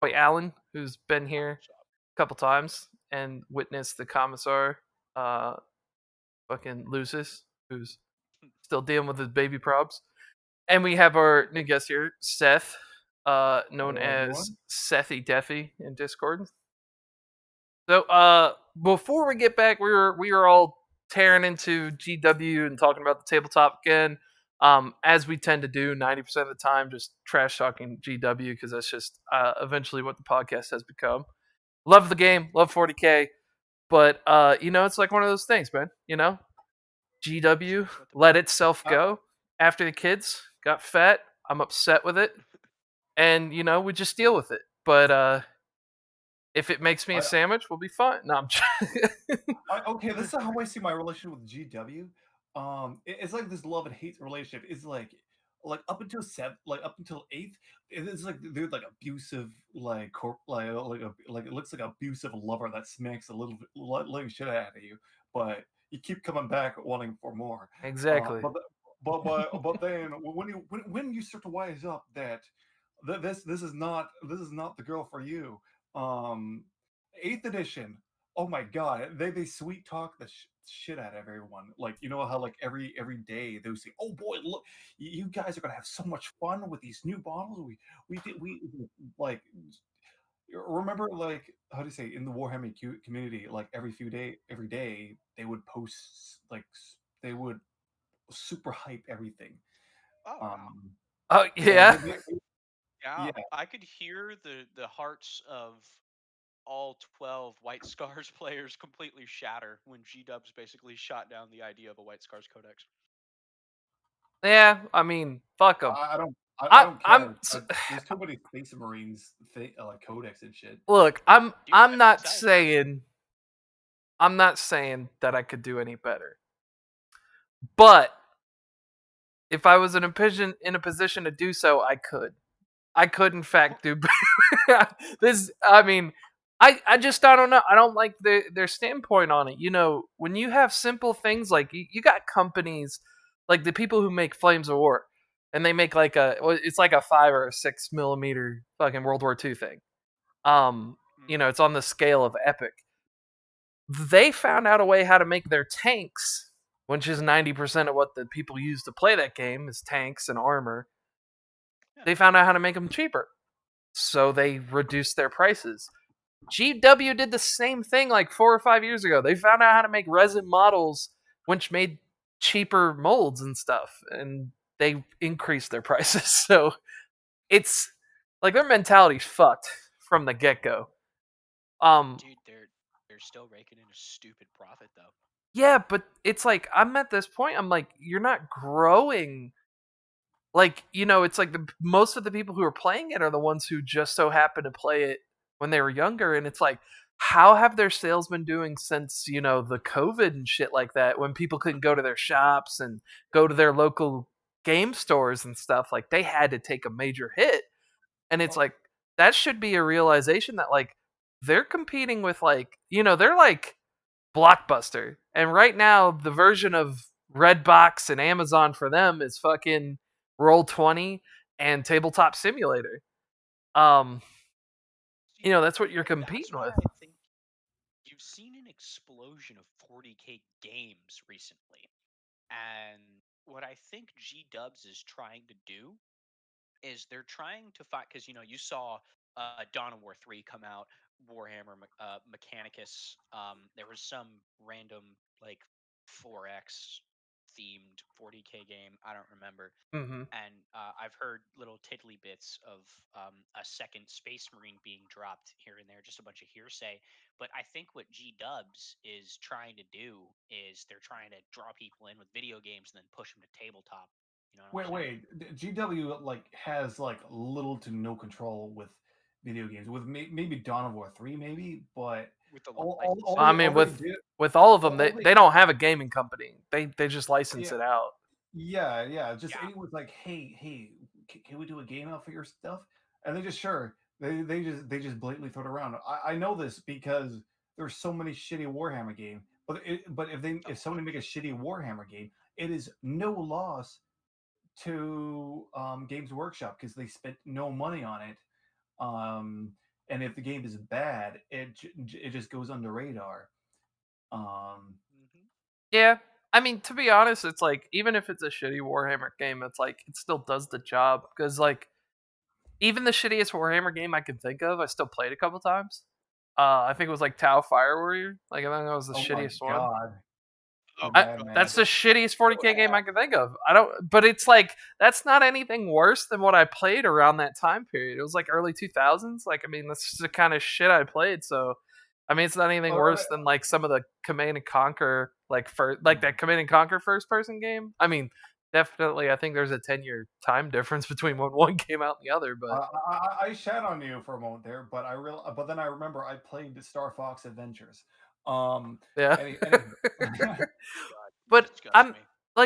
boy Alan, who's been Oh, here what's up? a couple times and witnessed the commissar uh, fucking loses, who's still dealing with his baby probs. And we have our new guest here, Seth, known Hello, as everyone. Sethy Defy in Discord. So, before we get back, we were all tearing into GW and talking about the tabletop again, as we tend to do 90% of the time, just trash talking GW because that's just eventually what the podcast has become. Love the game, love 40k, but it's like one of those things, man. It's GW just what the let itself Uh, go after the kids got fat. I'm upset with it, and we just deal with it. But if it makes me a I, sandwich, we'll be fine. No, I'm okay, this is how I see my relationship with GW. It's like this love and hate relationship. It's like up until like up until eighth, it's like they're like abusive, like like it looks like an abusive lover that smacks a little shit out of you, but you keep coming back wanting for more. Uh, exactly. but the- but then when you start to wise up that this is not the girl for you. Um, Eighth edition. Oh my god, they sweet talk the shit out of everyone. Like you know how like every day they would say, "Oh boy, look, you guys are gonna have so much fun with these new bottles." We like remember like how do you say in the Warhammer community like every day they would post like they would super hype everything. Oh wow. Um, Oh yeah, yeah. yeah. Yeah, I could hear the hearts of all 12 White Scars players completely shatter when G Dubs basically shot down the idea of a White Scars Codex. Yeah. I mean, fuck them. I I don't I'm care. There's too many Space Marines like codex and shit. look. I'm Dude, I'm that's not insane. saying I'm not saying that I could do any better, but if I was in a position to do so, I could. I could in fact do this. I mean, I don't know. I don't like their standpoint on it. When you have simple things like you got companies like the people who make Flames of War, and they make like it's like a 5 or 6 millimeter fucking World War II thing. Hmm. It's on the scale of epic. They found out a way how to make their tanks, which is 90% of what the people use to play that game is tanks and armor. Yeah. They found out how to make them cheaper, so they reduced their prices. GW did the same thing like 4 or 5 years ago. They found out how to make resin models, which made cheaper molds and stuff, and they increased their prices. So it's like their mentality's fucked from the get go. Um, Dude, they're still raking in a stupid profit though. yeah, but it's like I'm at this point. I'm like, you're not growing. Like it's like most of the people who are playing it are the ones who just so happen to play it when they were younger, and it's like, how have their sales been doing since the COVID and shit like that, when people couldn't go to their shops and go to their local game stores and stuff? Like they had to take a major hit, and it's Oh, like that should be a realization that like they're competing with they're like Blockbuster. And right now, the version of Redbox and Amazon for them is fucking Roll20 and Tabletop Simulator. Um, See, that's what you're that's competing why with. I think you've seen an explosion of 40k games recently. And what I think G Dubs is trying to do is they're trying to fight because you saw Dawn of War 3 come out, Warhammer Mechanicus. There was some random like 4X themed 40k game. I don't remember. Hmm. And I've heard little tiddly bits of a second Space Marine being dropped here and there, just a bunch of hearsay. But I think what G Dubs is trying to do is they're trying to draw people in with video games and then push them to tabletop. You know what I'm wait, saying? wait. GW like has like little to no control with video games. With maybe Dawn of War 3, maybe, but With the all all, all licensing. I they mean, all they with did with all of them, all they, they they don't have a gaming company. They just license yeah it out. yeah. Just Yeah. anyone's like, hey, can we do a game out for your stuff? And they just sure they just blatantly throw it around. I know this because there's so many shitty Warhammer game. But Oh, if somebody make a shitty Warhammer game, it is no loss to Games Workshop because they spent no money on it. Um, and if the game is bad, it just goes under radar. Um, Hmm. Yeah. I mean, to be honest, it's like even if it's a shitty Warhammer game, it's like it still does the job because like even the shittiest Warhammer game I can think of, I still played a couple times. I think it was like Tau Fire Warrior. Like I think that was the oh my shittiest one. god, Oh the I, god. madman! that's the shittiest 40K game I can think of. I don't, but it's like that's not anything worse than what I played around that time period. It was like early 2000s. Like I mean, that's just the kind of shit I played. So, I mean, it's not anything I worse than like some of the Command and Conquer like that Command and Conquer first person game. I mean, definitely, I think there's a 10-year time difference between when one came out and the other. But I shat on you for a moment there, but then I remember I played the Star Fox Adventures. Um, yeah. anywho. God, you But disgust me.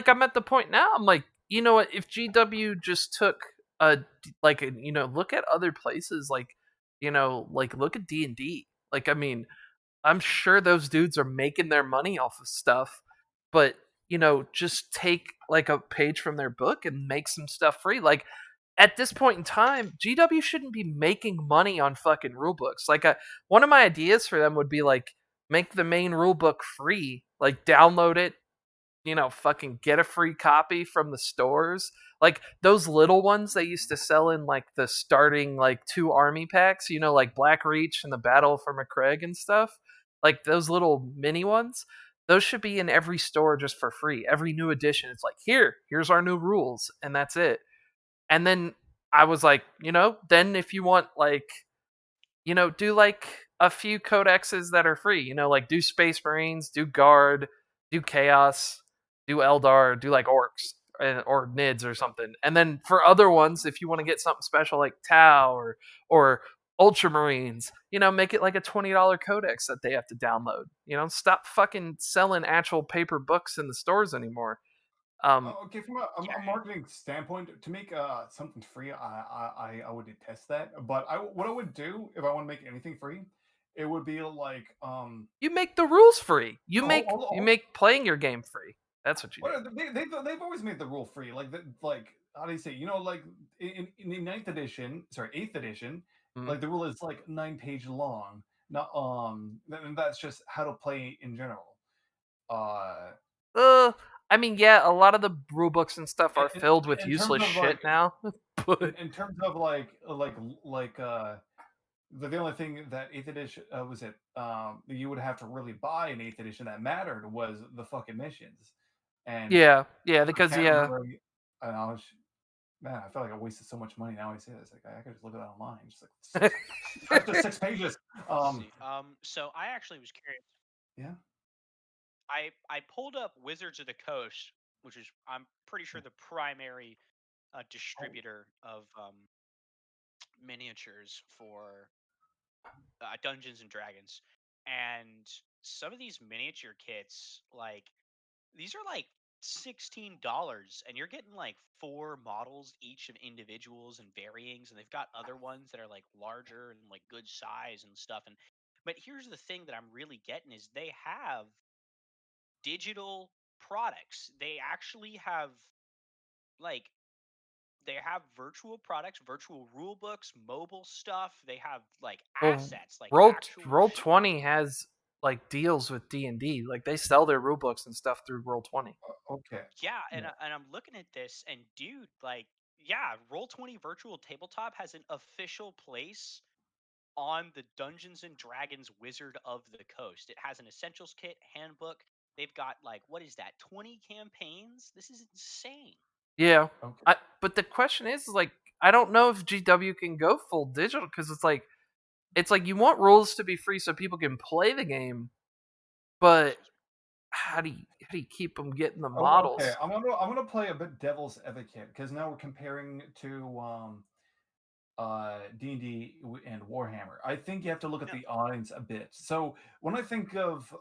I'm at the point now. I'm like, you know what? If GW just took look at other places, like, like look at D&D. Like, I mean, I'm sure those dudes are making their money off of stuff, but just take like a page from their book and make some stuff free. Like at this point in time, GW shouldn't be making money on fucking rule books. Like, one of my ideas for them would be like make the main rule book free, like download it, fucking get a free copy from the stores. Like those little ones they used to sell in like the starting like 2 army packs, like Black Reach and the Battle for McCraig and stuff. Like those little mini ones. Those should be in every store just for free. Every new edition. It's like, here's our new rules, and that's it. And then I was like, then if you want like do like a few codexes that are free. Like do Space Marines, do Guard, do Chaos, do Eldar, do like Orcs or Nids or something. And then for other ones, if you want to get something special like Tau or Ultramarines, make it like a $20 codex that they have to download. Stop fucking selling actual paper books in the stores anymore. Okay, from a Yeah. marketing standpoint, to make something free, I would detest that. But what I would do if I want to make anything free, it would be like You make the rules free. You hold, make hold, you hold, make playing your game free. That's what you do. what they've always made the rule free. Like how do you say? Like in the ninth edition, sorry, eighth edition, Mm. like the rule is like 9 page long. Not and that's just how to play in general. Uh, Uh, I mean, yeah, a lot of the rule books and stuff are in, filled with in terms useless of like shit now. But in terms of like the only thing that eighth edition was it you would have to really buy an eighth edition that mattered was the fucking missions, and yeah, I because can't yeah, remember. I don't know, man, I feel like I wasted so much money. Now I say this, like I could just look at that online. Just like that's just 6 pages. Let's see. So I actually was curious. Yeah. I pulled up Wizards of the Coast, which is I'm pretty sure the primary Oh, distributor of miniatures for Dungeons and Dragons, and some of these miniature kits, like these are like $16, and you're getting like 4 models each of individuals and varyings, and they've got other ones that are like larger and like good size and stuff. And but here's the thing that I'm really getting is they have digital products. They actually have like they have virtual products, virtual rule books, mobile stuff. They have like well, assets, like roll actual roll shit. 20 has like deals with D&D. Like they sell their rule books and stuff through roll 20. okay. Yeah, and Yeah. I'm looking at this, and dude, like, yeah, Roll 20 Virtual Tabletop has an official place on the Dungeons and Dragons Wizard of the Coast. It has an essentials kit, handbook. They've got like what is that? 20 campaigns? This is insane. Yeah, Okay. but the question is like I don't know if GW can go full digital because it's like you want rules to be free so people can play the game, but Excuse me. how do you keep them getting the Oh, okay. models? I'm gonna play a bit devil's advocate because now we're comparing to D&D and Warhammer. I think you have to look at No, the audience a bit. So when I think of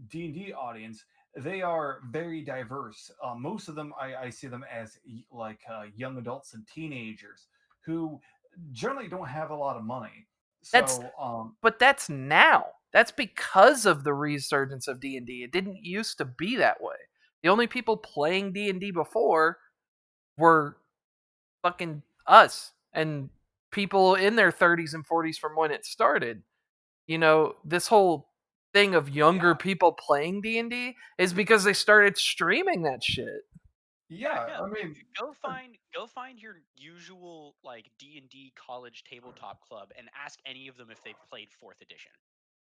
D&D audience, they are very diverse. Most of them, I see them as young adults and teenagers who generally don't have a lot of money. That's So But that's now. That's because of the resurgence of D&D. It didn't used to be that way. The only people playing D&D before were fucking us and people in their 30s and 40s from when it started. This whole thing of younger Yeah, people playing D&D is because they started streaming that shit. Yeah, yeah. no. I mean, Go find your usual like D&D college tabletop club and ask any of them if they've played 4th edition.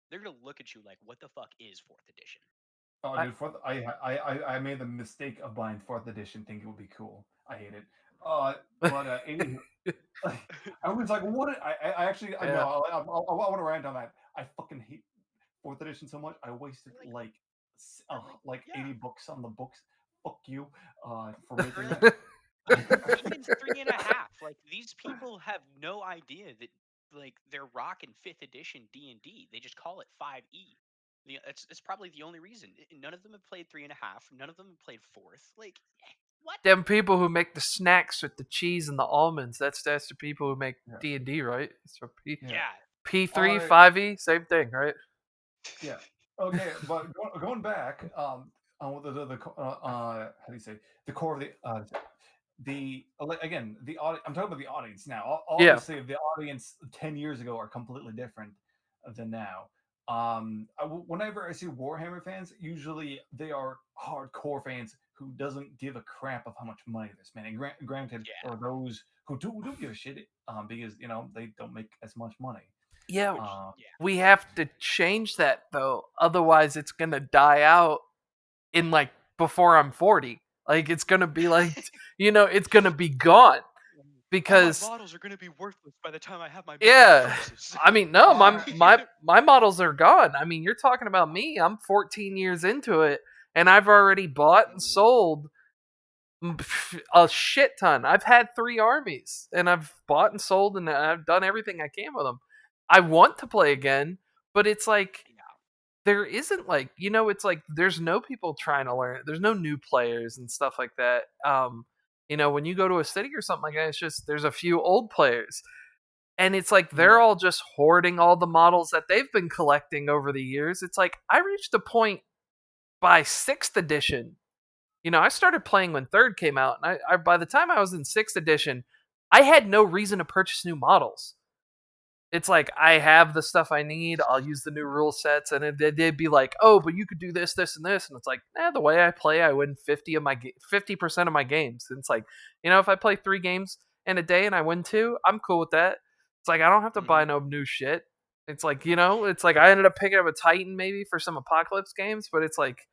They're gonna look at you like, what the fuck is 4th edition? oh, I dude, I made the mistake of buying fourth edition, thinking it would be cool. I hate it. But anywho, I was like, what? I actually, I know, yeah. I want to rant on that. I fucking hate fourth edition so much. I wasted Like, like, like yeah, 80 bucks on the books. Fuck you, for or making like that. even 3.5. Like these people have no idea that like they're rocking 5th edition D&D. They just call it 5e. It's probably the only reason. None of them have played 3.5. None of them have played 4th. Like, what? Them people who make the snacks with the cheese and the almonds, that's the people who make Yeah, D&D, right? So yeah. Yeah. P3, I 5e, same thing, right? Yeah. Okay, but going back, on how do you say, the core of again, I'm talking about the audience now. Yeah. Obviously, the audience 10 years ago are completely different than now. Whenever I see Warhammer fans, usually they are hardcore fans who doesn't give a crap of how much money they're spending. Granted, there Yeah. are those who do give a shit, because they don't make as much money. Yeah, Which, Um, yeah. we have to change that though. Otherwise it's going to die out in like before I'm 40. Like it's going to be like, it's going to be gone All my because models are gonna be worthless by the time I have my midlife yeah. crisis. I mean, no, my uh, my my models are gone. I mean, you're talking about me. I'm 14 years into it and I've already bought and sold a shit ton. I've had 3 armies and I've bought and sold and I've done everything I can with them. I want to play again, but it's like Yeah. there isn't like it's like there's no people trying to learn it. There's no new players and stuff like that. When you go to a city or something like that, it's just there's a few old players. And it's like they're yeah. all just hoarding all the models that they've been collecting over the years. It's like I reached a point by 6th edition. I started playing when 3rd came out, and I by the time I was in 6th edition, I had no reason to purchase new models. It's like I have the stuff I need. I'll use the new rule sets, and they'd be like, "Oh, but you could do this, this, and this." And it's like, the way I play, I win 50% of my games. And it's like, if I play 3 games in a day and I win 2, I'm cool with that. It's like I don't have to buy Mhm. no new shit. It's like it's like I ended up picking up a Titan maybe for some Apocalypse games, but it's like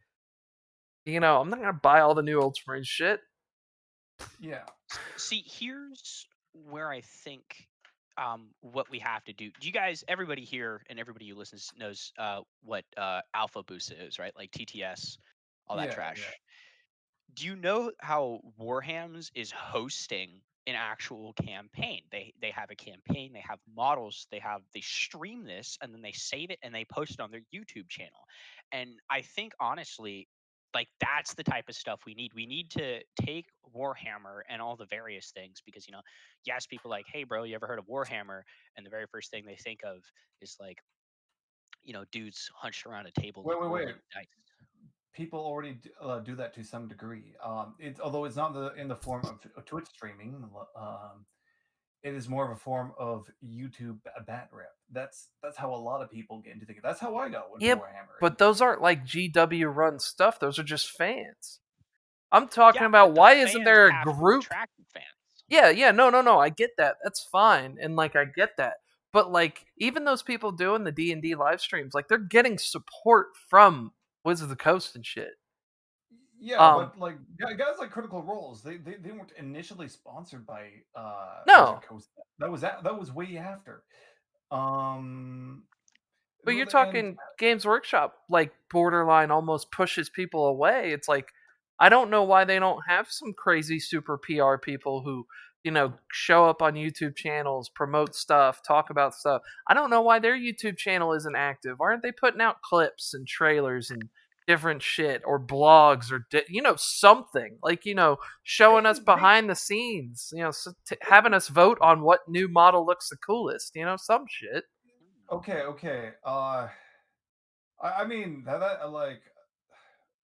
I'm not gonna buy all the new Ultramarine shit. Yeah. See, here's where I think what we have to do. Do you guys, everybody here and everybody who listens knows what Alpha Boost is, right? Like TTS, all that Yeah, yeah. trash. Do you know how Warhams is hosting an actual campaign? They have a campaign, they have models, they stream this and then they save it and they post it on their YouTube channel. And I think honestly, like that's the type of stuff we need. We need to take Warhammer and all the various things because you ask people like, "Hey bro, you ever heard of Warhammer?" And the very first thing they think of is like, dudes hunched around a table Wait, like wait, wait. rolling dice. People already do that to some degree. It's although it's not in the form of Twitch streaming. It is more of a form of YouTube bat rep. That's how a lot of people get into thinking. That's how I got into Yeah, Warhammer. but those aren't like GW run stuff. Those are just fans. I'm talking Yeah, about but the why isn't fans there a have to group? attract the fans. Yeah, yeah, no, no, no. I get that. That's fine, and like I get that. But like even those people doing the D&D live streams, like they're getting support from Wizards of the Coast and shit. Yeah, Um, but like guys like Critical Roles, they weren't initially sponsored by Wizard no, Coast. That was way after. Um, but you're and talking Games Workshop, like borderline almost pushes people away. It's like I don't know why they don't have some crazy super PR people who, show up on YouTube channels, promote stuff, talk about stuff. I don't know why their YouTube channel isn't active. Why aren't they putting out clips and trailers and different shit or blogs or something like showing us they behind the scenes, having us vote on what new model looks the coolest, some shit. okay, okay. I mean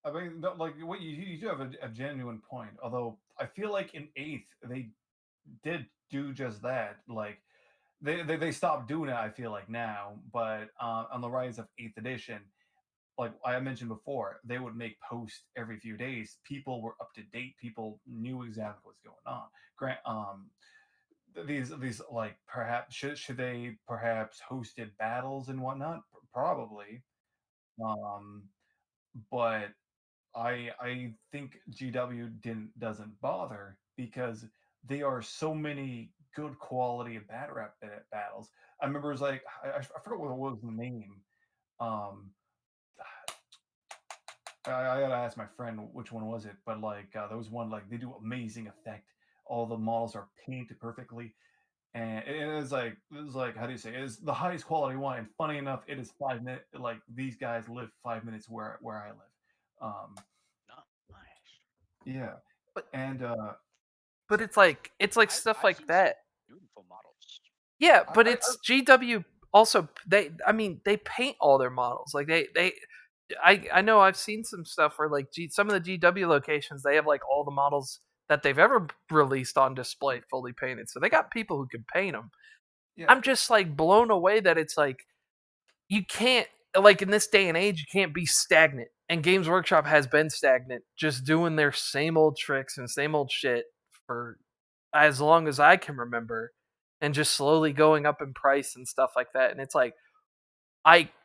I mean, no, like what you do have a genuine point. Although I feel like in eighth they did do just that. Like they stopped doing it. I feel like now, but on the rise of Eighth Edition, like I mentioned before, they would make posts every few days. People were up to date. People knew exactly what's going on. Grant, these like perhaps should they perhaps hosted battles and whatnot? Probably. Um, but I think GW didn't doesn't bother because there are so many good quality battle rap battles. I remember it was like I forgot what was the name. Um, I gotta ask my friend which one was it, but like there was one like they do amazing effect. All the models are painted perfectly, and it was like how do you say it is the highest quality one. And funny enough, it is 5 minutes. Like these guys live 5 minutes where I live. Um, Nice. yeah, But and but so it's like stuff I've like seen some that. beautiful models. Yeah, but I it's GW also they I mean they paint all their models. Like they I know I've seen some stuff where like some of the GW locations they have like all the models that they've ever released on display fully painted. So they got people who can paint them. yeah, I'm just like blown away that it's like you can't like in this day and age you can't be stagnant. And Games Workshop has been stagnant, just doing their same old tricks and same old shit for as long as I can remember and just slowly going up in price and stuff like that. And it's like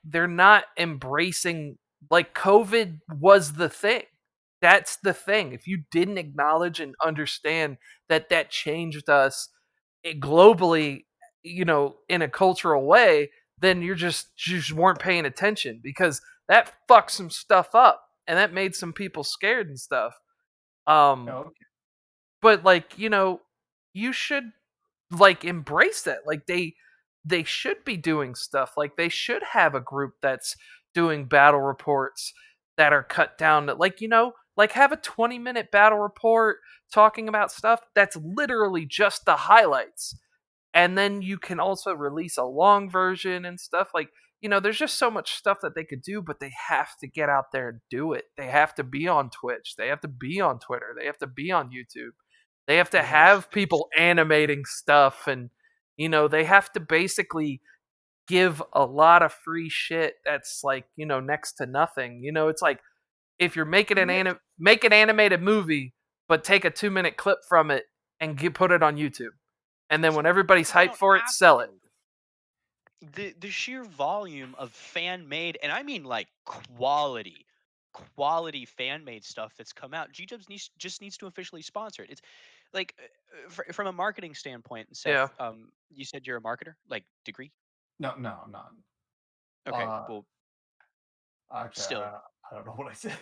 they're not embracing like COVID was the thing. That's the thing. If you didn't acknowledge and understand that that changed us globally, in a cultural way, then you just weren't paying attention because that fucked some stuff up and that made some people scared and stuff. Um, okay. but like you should like embrace that. Like they should be doing stuff. Like they should have a group that's doing battle reports that are cut down to like like have a 20-minute battle report talking about stuff that's literally just the highlights. And then you can also release a long version and stuff like there's just so much stuff that they could do, but they have to get out there and do it. They have to be on Twitch, they have to be on Twitter, they have to be on YouTube, they have to Yeah, there's have people animating stuff, and they have to basically give a lot of free shit that's like next to nothing. It's like if you're making yeah, make an animated movie but take a 2-minute clip from it and put it on YouTube, and then when everybody's They hyped don't for it, have sell it. to. The sheer volume of fan made, and I mean like quality fan made stuff that's come out. G-Dubs just needs to officially sponsor it. It's like from a marketing standpoint. And Yeah. Seth, you said you're a marketer, like degree. no, I'm not. Okay, Uh, well, actually, still, I don't know what I said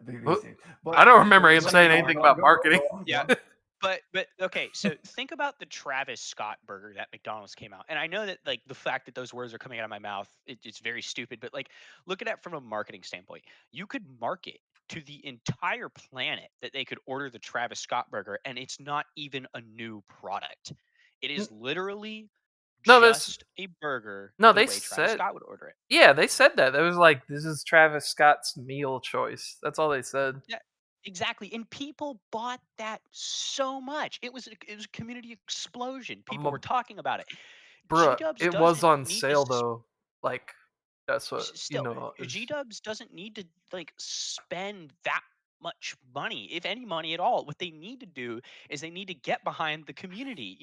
these Wh- days, I but don't remember him some saying people anything are. about marketing. go Yeah, on. but okay, so think about the Travis Scott burger that McDonald's came out. And I know that like the fact that those words are coming out of my mouth, it's very stupid, but like look at it from a marketing standpoint. You could market to the entire planet that they could order the Travis Scott burger and it's not even a new product. It N- is literally no, this just a burger no, the they way Travis said Scott would order it. yeah, they said that. It was like this is Travis Scott's meal choice. That's all they said. Yeah, exactly. And people bought that so much. It was a community explosion. I'm People were talking about it. G bruh, Dubs it was doesn't on need to sale though. Like that's what still G is Dubs doesn't need to like spend that much money, if any money at all. What they need to do is they need to get behind the community.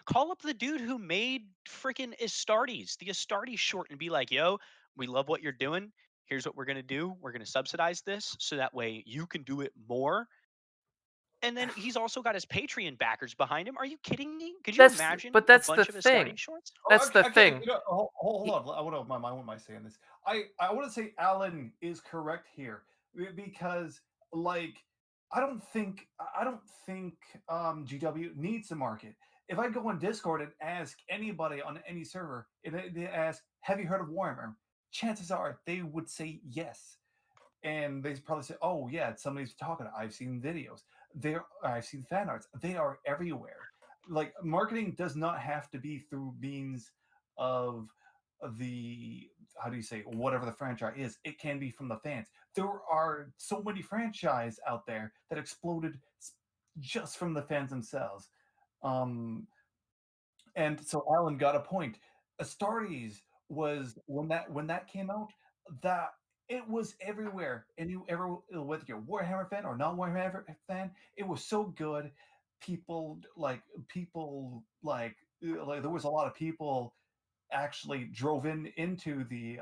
Call up the dude who made freaking Astartes, the Astartes short, and be like, "Yo, we love what you're doing. Here's what we're gonna do. We're gonna subsidize this so that way you can do it more." And then he's also got his Patreon backers behind him. Are you kidding me? Could you that's imagine but a that's the bunch of Astartes thing. shorts? Oh, That's the okay, thing. hold He, on. I want to my mind. What am I saying this? I want to say Alan is correct here because like I don't think GW needs to market. If I go on Discord and ask anybody on any server, if they ask, "Have you heard of Warhammer?" Chances are they would say yes, and they probably say, "Oh yeah, somebody's talking. I've seen videos. I've seen fan arts. They are everywhere." Like marketing does not have to be through means of the how do you say whatever the franchise is. It can be from the fans. There are so many franchise out there that exploded just from the fans themselves. Um, And so Alan got a point. Astartes was when that came out, that it was everywhere. And you ever whether you're a Warhammer fan or not Warhammer fan, it was so good. People like there was a lot of people actually drove into the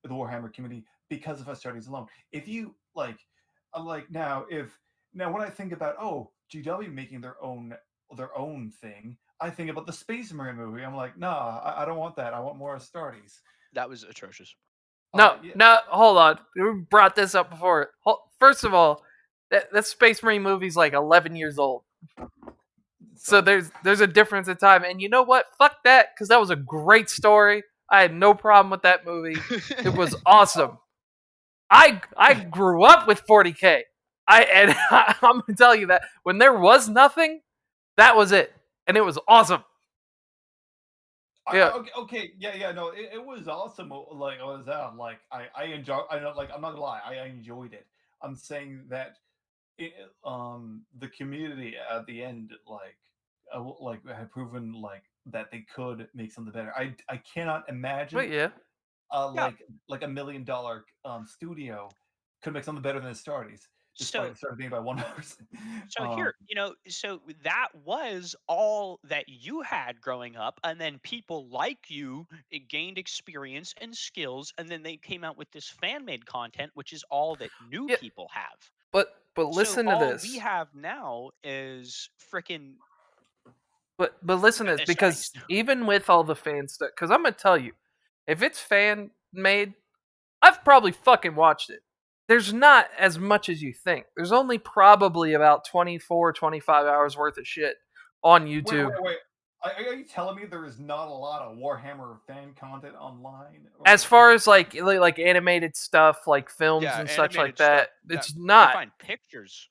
Warhammer community because of Astartes alone. If you like now if now when I think about GW making their own thing, I think about the Space Marine movie. I'm like, nah, I don't want that. I want more Astartes. That was atrocious. No, Yeah, no, hold on. We brought this up before. First of all, that Space Marine movie's like 11 years old. So sorry. there's a difference in time. And you know what? Fuck that, because that was a great story. I had no problem with that movie. It was awesome. I grew up with 40K. I'm gonna tell you that when there was nothing, that was it, and it was awesome. Yeah, Okay, yeah, no, it was awesome. Like I was out, like I enjoy. I know, like I'm not gonna lie, I enjoyed it. I'm saying that the community at the end, like had proven like that they could make something better. I cannot imagine but yeah, uh Yeah. like like $1 million studio could make something better than Astartes, despite So it started being by one person. so here, so that was all that you had growing up, and then people like you gained experience and skills, and then they came out with this fan made content, which is all that new yeah. people have. But So listen to all we this. have now is freaking But listen to this, Astartes. because even with all the fan stuff, because I'm gonna tell you, if it's fan made, I've probably fucking watched it. There's not as much as you think. There's only probably about 24, 25 hours worth of shit on YouTube. Wait. Are you telling me there is not a lot of Warhammer fan content online? As Or far as like animated stuff, like films Yeah, and such like animated stuff. that, Yeah, it's you can not. find pictures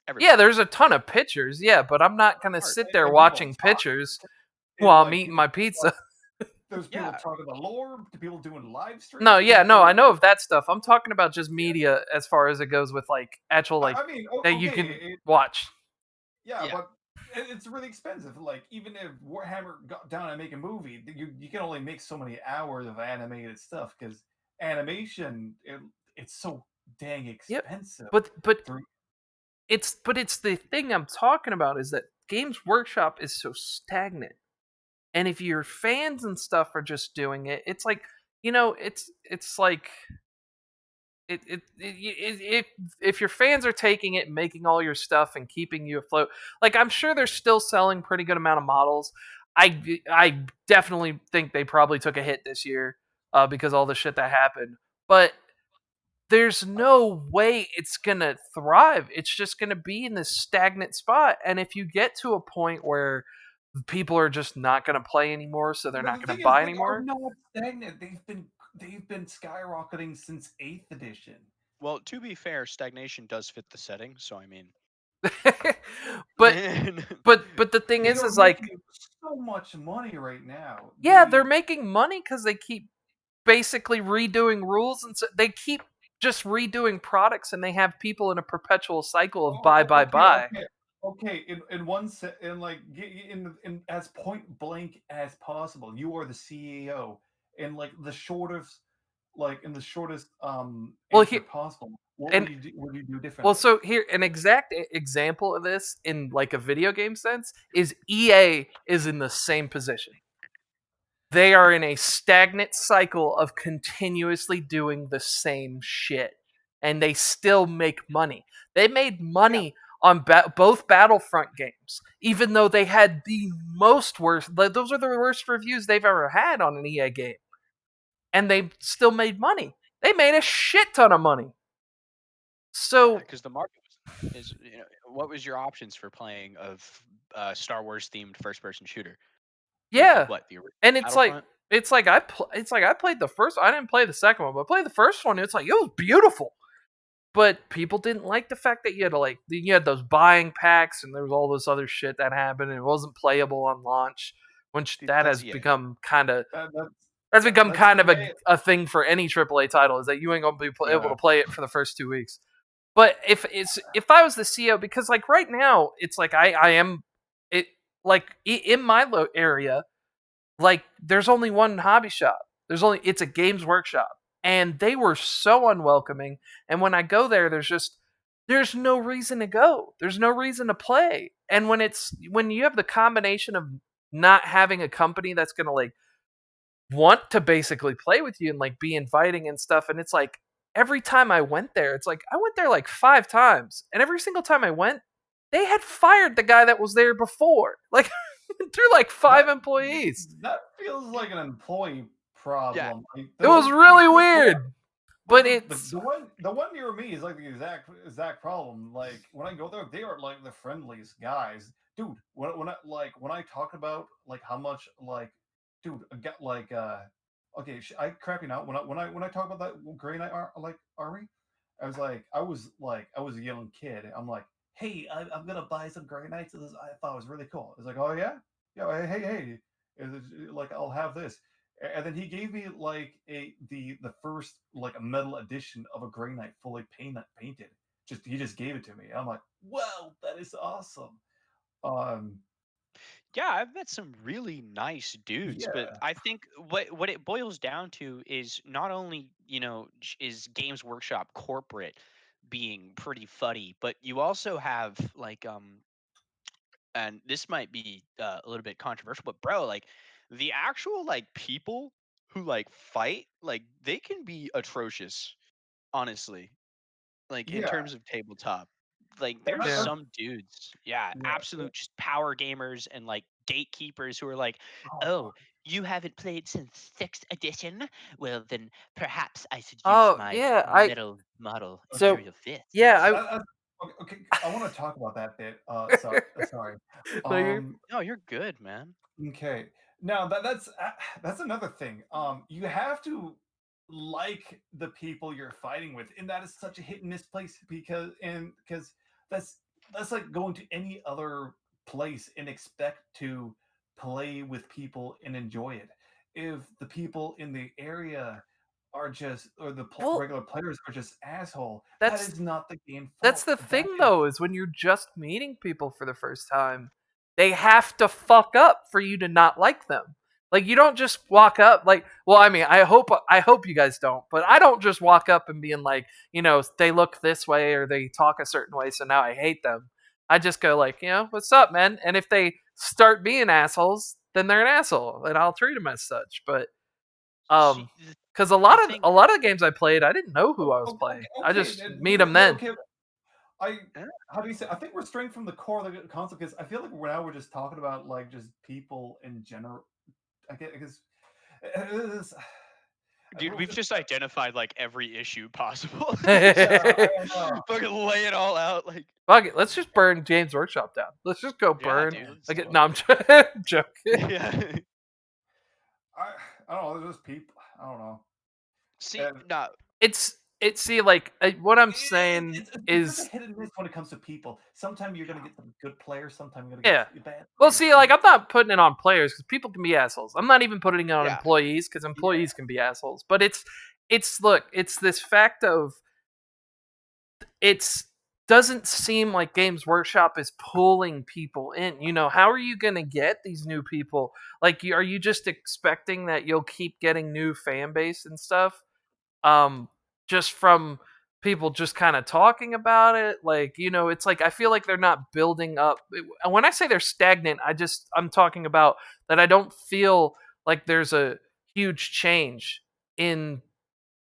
Yeah, everywhere. there's a ton of pictures, yeah, but I'm not gonna Art. sit there like people watching talk, pictures and while I'm like eating people my pizza. there's people Yeah. talking about lore, people doing live No, streams, yeah, no, people. I know of that stuff. I'm talking about just Yeah, media as far as it goes with like actual like I mean, that you okay, can watch. yeah, Yeah. but it's really expensive. Like even if Warhammer got down and make a movie, you can only make so many hours of animated stuff because animation it's so dang Yep. expensive. But Through it's the thing I'm talking about is that Games Workshop is so stagnant. And if your fans and stuff are just doing it, it's like, it's like if your fans are taking it and making all your stuff and keeping you afloat, like I'm sure they're still selling pretty good amount of models. I definitely think they probably took a hit this year because all the shit that happened. But there's no way it's gonna thrive. It's just gonna be in this stagnant spot. And if you get to a point where people are just not gonna play anymore, so they're But not the gonna thing is, buy they are anymore. not stagnant. They've been skyrocketing since Eighth Edition. Well, to be fair, stagnation does fit the setting, so I mean, but but the thing They is are is like, making so much money right now. yeah, they're making money because they keep basically redoing rules, and so they keep just redoing products, and they have people in a perpetual cycle of buy buy buy. Okay. In one set, in like in as point blank as possible. You are the CEO, in like in the shortest Well, answer here possible. What and would you do? What do you do well, differently? so here an exact example of this in like a video game sense is EA is in the same position. They are in a stagnant cycle of continuously doing the same shit, and they still make money. They made Yeah. money on both Battlefront games, even though they had the most worst. Those are the worst reviews they've ever had on an EA game, and they still made money. They made a shit ton of money. yeah, So because the market is, what was your options for playing of Star Wars themed first person shooter? Like yeah, what the original and Battlefront? it's like I played the first. I didn't play the second one, but I played the first one. It's like it was beautiful. But people didn't like the fact that you had those buying packs and there was all this other shit that happened and it wasn't playable on launch, which Dude, that that's has EA. become kind of That, that's that's become that's kind of EA. a thing for any AAA title is that you ain't gonna be able Yeah. to play it for the first 2 weeks. But if I was the CEO, because like right now it's like I am it. like in my area, like there's only one hobby shop. It's a Games Workshop, and they were so unwelcoming. And when I go there, there's no reason to go. There's no reason to play. And when you have the combination of not having a company that's gonna like want to basically play with you and like be inviting and stuff, and it's like every time I went there, it's like I went there like 5 times, and every single time I went, they had fired the guy that was there before. Like through like That 5 employees. that feels like an employee Yeah. problem. Like It was really weird, well, but it's the one near me is like the exact problem. Like when I go there, they are like the friendliest guys, dude. When I talk about like how much like, dude, I got like okay, I crap you out when I talk about that Grey Knight like army, I was a young kid. I'm like, hey, I'm gonna buy some Grey Knights. I thought it was really cool. It's like, oh yeah, yeah, hey, like I'll have this. And then he gave me like the first like a metal edition of a Grey Knight fully painted. Just he just gave it to me. I'm like, wow, that is awesome. Um, Yeah, I've met some really nice dudes, but yeah, I think what it boils down to is not only, is Games Workshop corporate being pretty funny, but you also have like and this might be a little bit controversial, but bro, like the actual like people who like fight, like they can be atrocious, honestly. Like in yeah, terms of tabletop, like and there's yeah. some dudes, yeah, yeah. absolute just power gamers and like gatekeepers who are like, Oh oh, fuck. you haven't played since 6th edition, well then perhaps I should use Oh my yeah, I metal model so Imperial Fist. yeah, I That, okay, okay, I want to talk about that bit. Sorry. no, you're Um, No, you're good, man. Okay. Now that's another thing. You have to like the people you're fighting with, and that is such a hit and miss place because that's that's like going to any other place and expect to play with people and enjoy it. If the people in the area are just or the well. regular players are just asshole, that That's is not the game That's fault. the That thing is though, is when you're just meeting people for the first time, they have to fuck up for you to not like them. Like you don't just walk up like, well, I mean, I hope you guys don't, but I don't just walk up and being like, they look this way or they talk a certain way, so now I hate them. I just go like, what's up, man? And if they start being assholes, then they're an asshole, and I'll treat them as such. But See, because the thing, a lot of the games I played, I didn't know who I was okay, playing. I okay, just meet them then. okay. I eh, how do you say? I think we're straying from the core of the concept because I feel like now we're just talking about like just people in general. I guess it's, dude, we've just identified like every issue possible. yeah, Just I know. fucking lay it all out, like, Fuck it, let's just burn James Workshop down. Let's just go yeah, burn. dude. Like, no, I'm joking. Yeah. I I don't know. There's just people. I don't know. See, And no, It's see, like what I'm saying it's such a is, hit and miss when it comes to people. Sometimes you're gonna yeah, get some good players. Sometimes you're gonna yeah. get bad Well, players. see, like I'm not putting it on players because people can be assholes. I'm not even putting it on yeah, employees because Yeah, employees can be assholes. But it's look, it's this fact of it's doesn't seem like Games Workshop is pulling people in. How are you going to get these new people? Like, are you just expecting that you'll keep getting new fan base and stuff? Just from people just kind of talking about it, like, it's like I feel like they're not building up. When I say they're stagnant, I'm talking about that I don't feel like there's a huge change in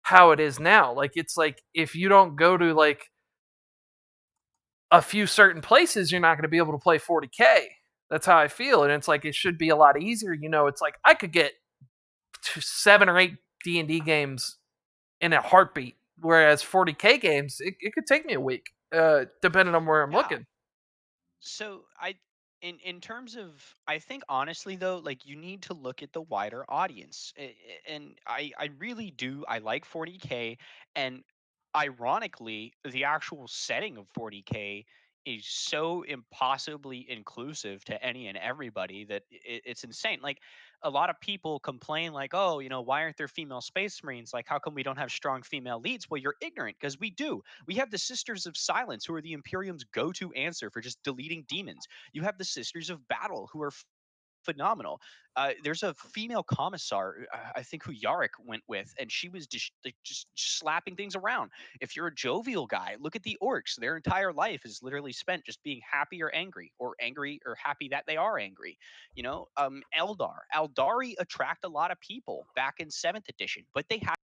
how it is now. Like, it's like if you don't go to like a few certain places, you're not going to be able to play 40K. That's how I feel, and it's like it should be a lot easier. It's like I could get 7 or 8 D&D games in a heartbeat, whereas 40K games, it could take me a week, depending on where I'm yeah. looking. So in terms of, I think honestly though, like you need to look at the wider audience, and I really do. I like 40K, and ironically, the actual setting of 40K is so impossibly inclusive to any and everybody that it's insane. Like a lot of people complain, like, oh, why aren't there female space marines? Like, how come we don't have strong female leads? Well, you're ignorant because we do. We have the Sisters of Silence, who are the Imperium's go-to answer for just deleting demons. You have the Sisters of Battle, who are phenomenal. There's a female commissar, I think, who Yarick went with, and she was just like, just slapping things around. If you're a jovial guy, look at the orcs. Their entire life is literally spent just being happy or angry or happy that they are angry. Eldari attract a lot of people back in seventh edition, but they haven't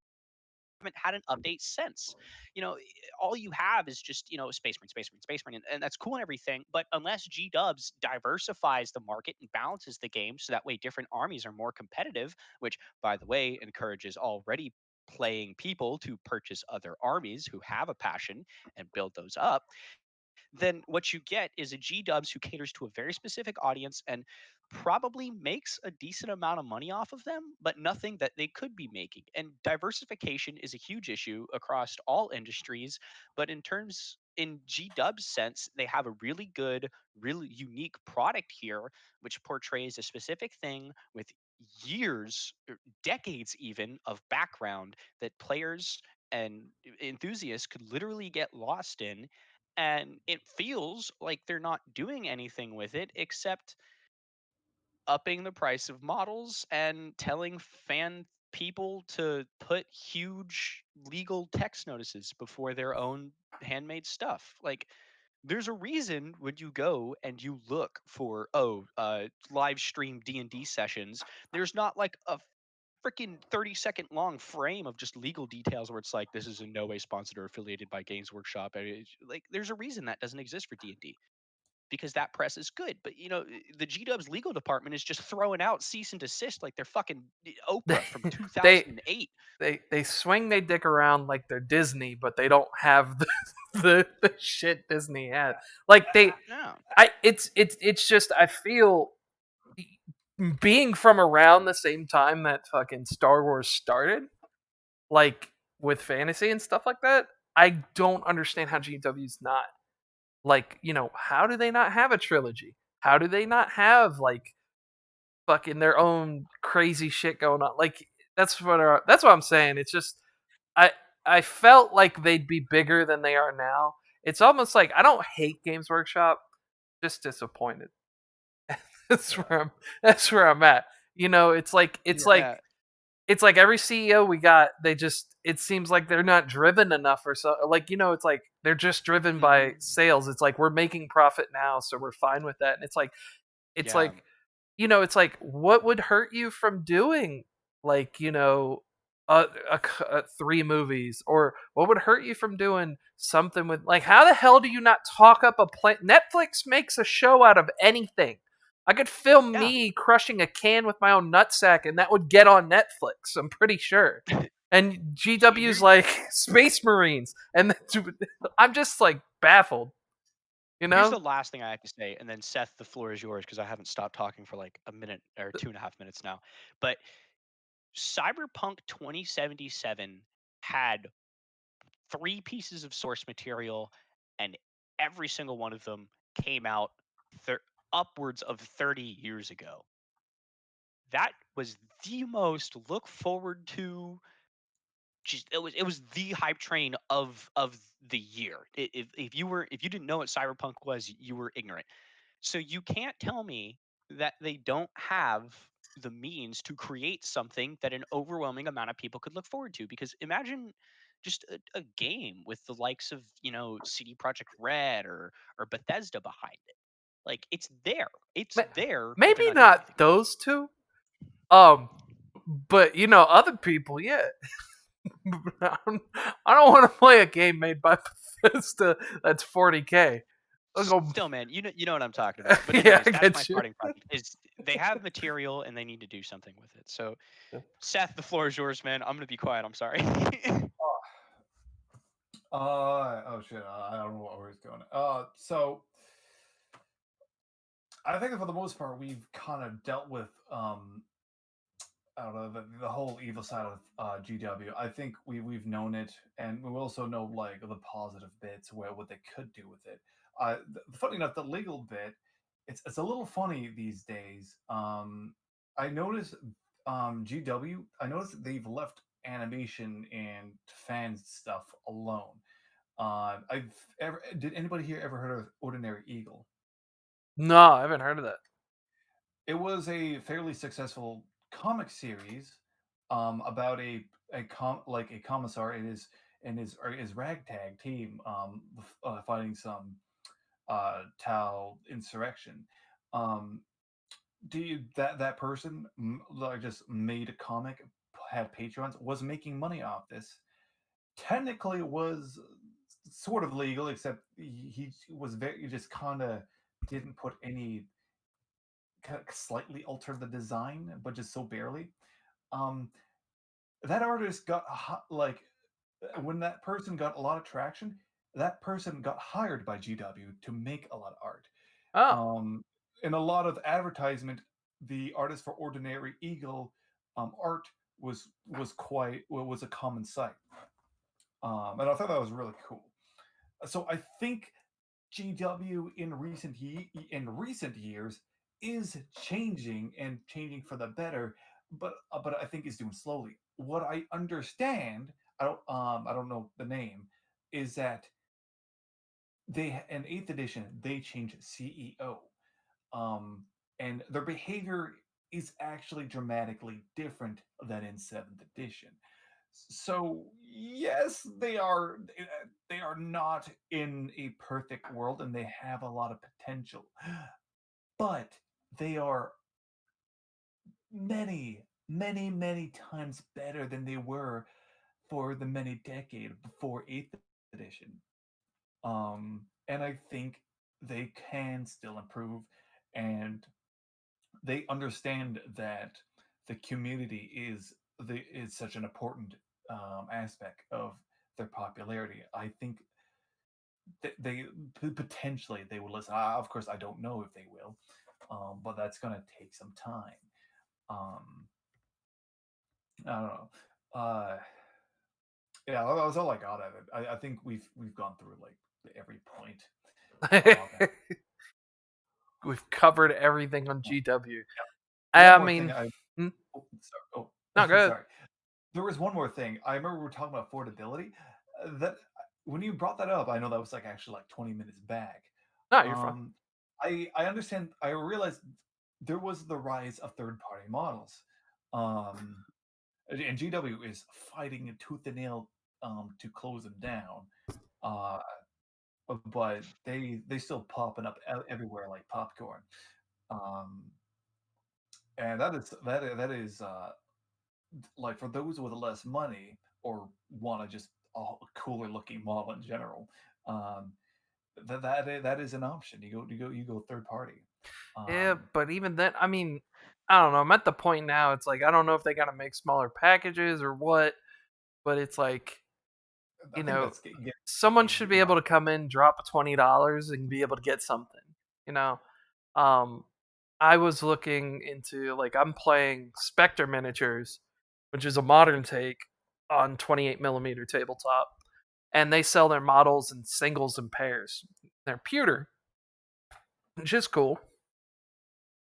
had an update since. You know, all you have is just, Space Marine, Space Marine, Space Marine, and that's cool and everything. But unless G Dubs diversifies the market and balances the game so that way different armies are more competitive, which, by the way, encourages already playing people to purchase other armies who have a passion and build those up, then what you get is a G Dubs who caters to a very specific audience and probably makes a decent amount of money off of them, but nothing that they could be making. And diversification is a huge issue across all industries. But in G Dub's sense, they have a really good, really unique product here, which portrays a specific thing with years, decades even, of background that players and enthusiasts could literally get lost in, and it feels like they're not doing anything with it except upping the price of models and telling fan people to put huge legal text notices before their own handmade stuff. Like, there's a reason when you go and you look for live stream D&D sessions, there's not like a freaking 30-second long frame of just legal details where it's like, this is in no way sponsored or affiliated by Games Workshop. I mean, like, there's a reason that doesn't exist for D&D, because that press is good. But the G Dub's legal department is just throwing out cease and desist like they're fucking Oprah from they 2008. they swing they dick around like they're Disney, but they don't have the shit Disney had. Like No. it's just I feel being from around the same time that fucking Star Wars started, like with fantasy and stuff like that. I don't understand how GW's not like, how do they not have a trilogy? How do they not have like fucking their own crazy shit going on? Like that's what I'm saying. It's just I I felt like they'd be bigger than they are now. It's almost like I don't hate Games Workshop, just disappointed. that's Yeah. where I'm that's where I'm at. Yeah. It's like every CEO we got, they just it seems like they're not driven enough or so. Like, it's like they're just driven by Hmm. sales. It's like we're making profit now, so we're fine with that. And it's Yeah. like it's like what would hurt you from doing like three movies, or what would hurt you from doing something with like how the hell do you not talk up a plan? Netflix makes a show out of anything. I could film Yeah. me crushing a can with my own nutsack, and that would get on Netflix. I'm pretty sure. And GW's Here, like Space Marines, and I'm just like baffled. You here's know? the last thing I have to say, and then Seth, the floor is yours because I haven't stopped talking for like a minute or 2.5 minutes now. But Cyberpunk 2077 had three pieces of source material, and every single one of them came out upwards of 30 years ago. That was the most look forward to. Just it was the hype train of the year. If you didn't know what Cyberpunk was, you were ignorant. So you can't tell me that they don't have the means to create something that an overwhelming amount of people could look forward to. Because imagine just a game with the likes of CD Projekt Red or Bethesda behind it. Like, it's there, but they're Maybe not doing anything not with it. those two. But other people, yeah. I don't want to play a game made by Bethesda that's 40K. I'll go. Still, man, you know what I'm talking about. But Yeah, anyways, I that's my get you. parting product. Is they have material and they need to do something with it. So, Seth, the floor is yours, man. I'm gonna be quiet. I'm sorry. Oh shit, I don't know where he's going. So I think that for the most part we've kind of dealt with I don't know the whole evil side of GW. I think we've known it, and we also know like the positive bits where what they could do with it. funny enough, the legal bit, it's a little funny these days. I noticed GW. I noticed that they've left animation and fan stuff alone. I've ever did anybody here ever heard of Ordinary Eagle? No, I haven't heard of that. It was a fairly successful comic series about a commissar and his ragtag team fighting some Tau insurrection. Um, do you that person like just made a comic, had patrons, was making money off this. Technically, it was sort of legal, except he was very he just kind of didn't put any slightly alter the design, but just so barely. Um, that artist got when that person got a lot of traction. That person got hired by GW to make a lot of art. Oh, Um, in a lot of advertisement, the artist for Ordinary Eagle art was a common sight, and I thought that was really cool. So I think GW in recent years is changing and changing for the better, but I think is doing slowly. What I understand, I don't know the name, is that they in eighth edition they changed CEO, um, and their behavior is actually dramatically different than in seventh edition. So yes, they are not in a perfect world, and they have a lot of potential, but they are many times better than they were for the many decade before eighth edition. And I think they can still improve, and they understand that the community is such an important aspect of their popularity. I think they potentially they will listen. Of course, I don't know if they will, but that's going to take some time. Um, I don't know. Uh, yeah, that was all I got at it. I think we've gone through like every point. And, we've covered everything on GW. yeah, one I more thing. mean, hmm? Sorry. Oh, No, good. sorry. There was one more thing. I remember we were talking about affordability. That when you brought that up, I know that was like actually like 20 minutes back. No, you're fine. Um, I understand. I realized there was the rise of third party models, um, and GW is fighting tooth and nail to close them down. Uh, but they still popping up everywhere like popcorn. Um, and that is like for those with less money or want to just a cooler looking model in general, um, that is an option. You go third party. Yeah, Um, but even then, I mean, I don't know. I'm at the point now. It's like I don't know if they gotta make smaller packages or what, but it's like I you think know, that's getting someone should be easier. able to come in, drop $20, and be able to get something. You know, um, I was looking into like I'm playing Spectre miniatures, which is a modern take on 28 millimeter tabletop, and they sell their models in singles and pairs. They're pewter, which is cool.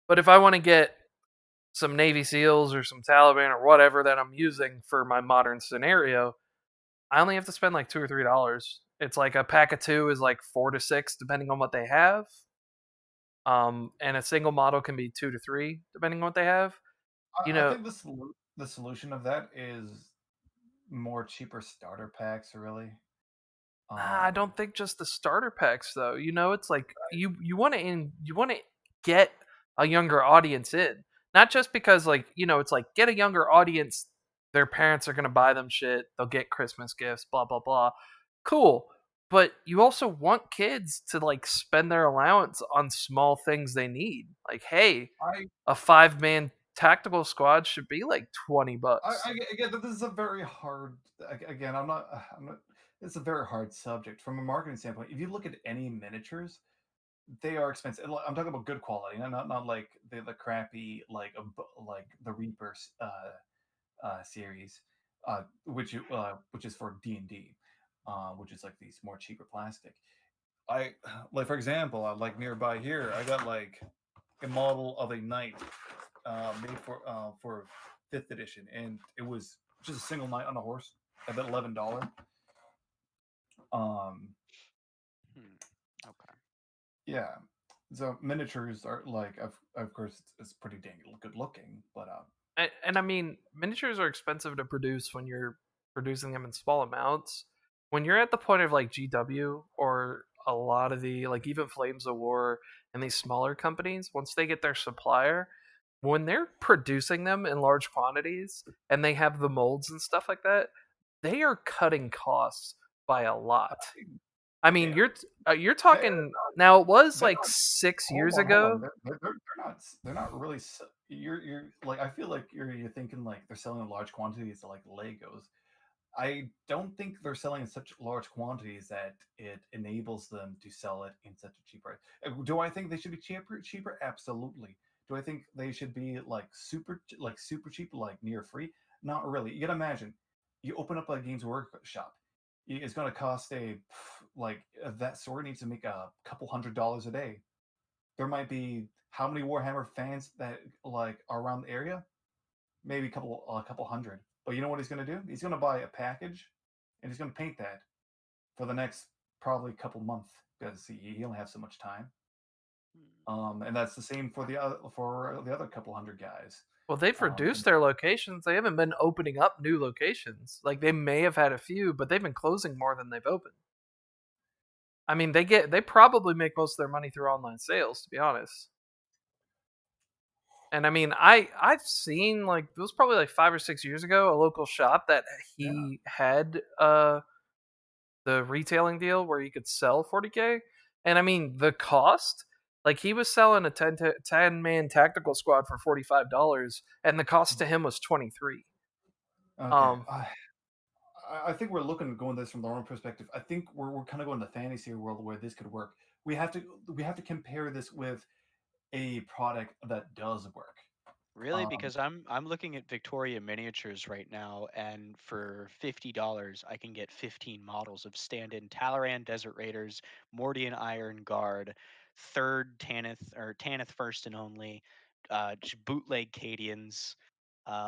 But if I want to get some Navy SEALs or some Taliban or whatever that I'm using for my modern scenario, I only have to spend like $2 or $3. It's like a pack of two is like 4 to 6 depending on what they have. And a single model can be 2 to 3 depending on what they have. You I know, think the solution of that is more cheaper starter packs. Really, I um, don't think just the starter packs though. It's like you want to get a younger audience in. Not just because like, it's like get a younger audience, their parents are going to buy them shit, they'll get Christmas gifts, blah blah blah. Cool. But you also want kids to like spend their allowance on small things they need. Like, hey, I a 5-man tactical squad should be like 20 bucks. again, this is a very hard. Again, I'm not. It's a very hard subject from a marketing standpoint. If you look at any miniatures, they are expensive. I'm talking about good quality, not like the crappy like the Reaper series, which is for D&D, which is like these more cheaper plastic. I like for example, like nearby here, I got like a model of a knight made for fifth edition, and it was just a single knight on a horse. I bet $11. Um, Hmm. Okay. yeah. So miniatures are like, of course, it's pretty dang good looking, but And I mean, miniatures are expensive to produce when you're producing them in small amounts. When you're at the point of like GW or a lot of the like even Flames of War and these smaller companies, once they get their supplier, when they're producing them in large quantities and they have the molds and stuff like that, they are cutting costs by a lot. I mean, yeah, you're they're talking now. It was they're like not. 6 years Hold on. ago. They're not really. You're like I feel like you're thinking like they're selling in large quantities like Legos. I don't think they're selling in such large quantities that it enables them to sell it in such a cheap price. Do I think they should be cheaper? Cheaper, absolutely. Do I think they should be like super cheap, like near free? Not really. You gotta imagine, you open up a Games Workshop, it's gonna cost that sword needs to make a couple $100 a day. There might be how many Warhammer fans that like are around the area? Maybe a couple hundred. But you know what he's going to do? He's going to buy a package, and he's going to paint that for the next probably couple months because he only has so much time. Hmm. And that's the same for the other couple hundred guys. Well, they've And reduced their locations. They haven't been opening up new locations. Like they may have had a few, but they've been closing more than they've opened. I mean, they probably make most of their money through online sales, to be honest. And I mean, I've seen like it was probably like 5 or 6 years ago a local shop that yeah, he had the retailing deal where you could sell 40K. And I mean, the cost, like he was selling a 10 man tactical squad for $45 and the cost to him was 23. okay. Um I think we're looking at going this from the wrong perspective. I think we're kind of going to fantasy world where this could work. We have to compare this with a product that does work. Really? Um, Because I'm looking at Victoria miniatures right now, and for $50, I can get 15 models of stand-in Talaran Desert Raiders, Mordian Iron Guard, third Tanith or Tanith first and only, bootleg Cadians.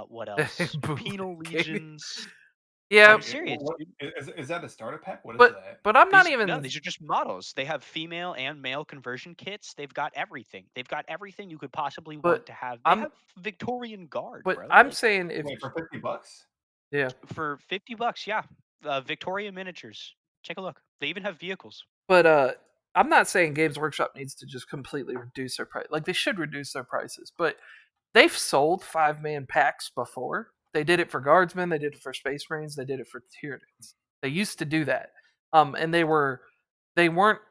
What else? Penal bootleg. Legions. Yeah, I'm serious, dude. is that a starter pack? What is but that? but I'm not These no, even these are just models. They have female and male conversion kits. They've got everything. They've got everything you could possibly but want to have. They I'm have Victorian Guard, but bro. I'm Like saying if Wait, for $50? yeah, for $50, yeah. Victoria miniatures. Take a look. They even have vehicles. but I'm not saying Games Workshop needs to just completely reduce their price. Like they should reduce their prices, but they've sold 5 man packs before. They did it for guardsmen, they did it for space marines, they did it for Tyranids. They used to do that. And they weren't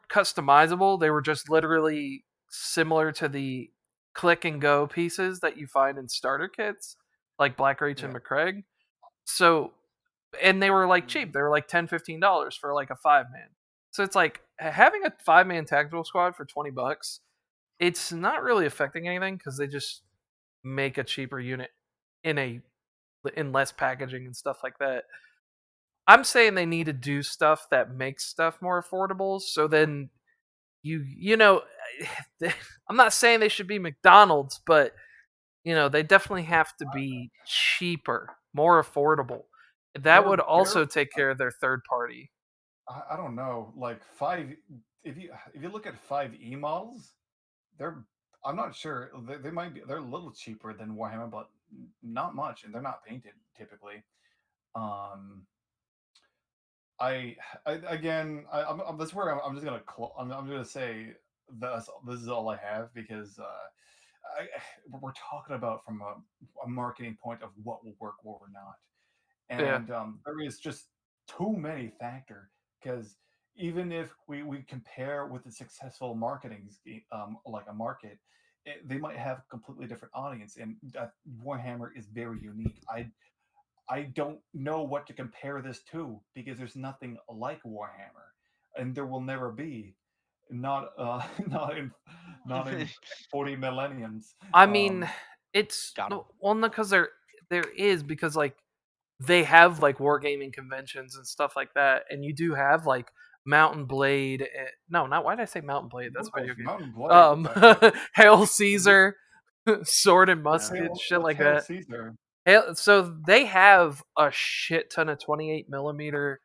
customizable. They were just literally similar to the click and go pieces that you find in starter kits, like Black Reach and Yeah. McCraig. So and they were like cheap. Mhm. They were like $10-15 for like a 5 man. So it's like having a 5 man tactical squad for $20. It's not really affecting anything because they just make a cheaper unit in a in less packaging and stuff like that. I'm saying they need to do stuff that makes stuff more affordable. So then you know, I'm not saying they should be McDonald's, but they definitely have to be cheaper, more affordable. That They're would bare. also take care of their third party. I don't know. Like five. If you look at 5E models, they're. I'm not sure. They might be. They're a little cheaper than Warhammer, but not much, and they're not painted typically. Um, I, I'm that's where I'm just gonna I'm gonna say this is all I have because we're talking about from a marketing point of what will work, what will not, Yeah. and there is just too many factor because even if we compare with the successful like a market, they might have a completely different audience, and Warhammer is very unique. I don't know what to compare this to because there's nothing like Warhammer, and there will never be. Not not in not in 40 millenniums. I mean, Um, it's Got them. no, well, no, because there is because like they have like wargaming conventions and stuff like that, and you do have like Mountain Blade. No, not why did I say Mountain Blade? That's What a video the game. Mountain Blade? What the heck? Hail What- Caesar, Sword and Musket, shit What's like Hail that. Caesar? So they have a shit ton of 28 millimeter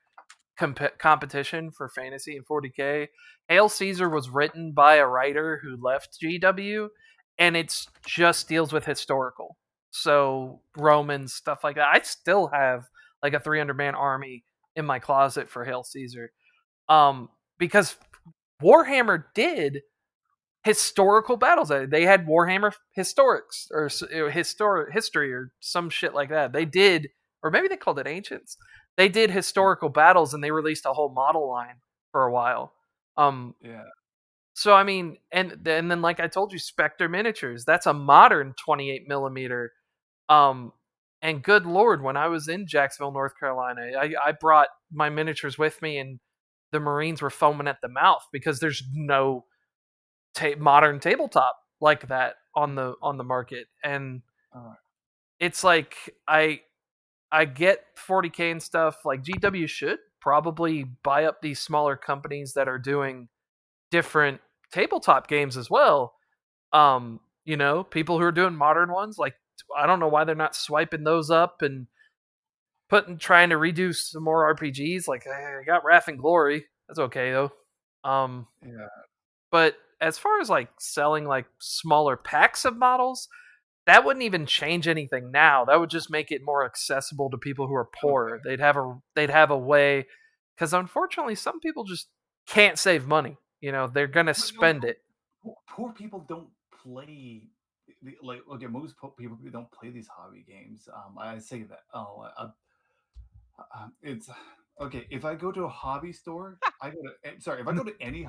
competition for fantasy and 40k. Hail Caesar was written by a writer who left GW, and it's just deals with historical. So Romans stuff like that. I still have like a 300-man army in my closet for Hail Caesar, because Warhammer did historical battles. They had Warhammer Historics or history or some shit like that. They did, or maybe they called it Ancients. They did historical battles, and they released a whole model line for a while. Um, Yeah. so I mean, and then like I told you, Spectre miniatures. That's a modern 28 millimeter. Um, and good lord, when I was in Jacksonville, North Carolina, I brought my miniatures with me, and the Marines were foaming at the mouth because there's no modern tabletop like that on the market. And Uh, it's like I get 40k and stuff. Like GW should probably buy up these smaller companies that are doing different tabletop games as well. People who are doing modern ones, like I don't know why they're not swiping those up and trying to redo some more RPGs. Like I got Wrath and Glory. That's okay though. Um yeah. but as far as like selling like smaller packs of models, that wouldn't even change anything now. That would just make it more accessible to people who are Okay. poor. They'd have a way, because unfortunately some people just can't save money. They're gonna But, like, spend it. poor people don't play like okay. Most people don't play these hobby games. I say that. It's okay. If I go to a hobby store, I go to sorry. If I go to any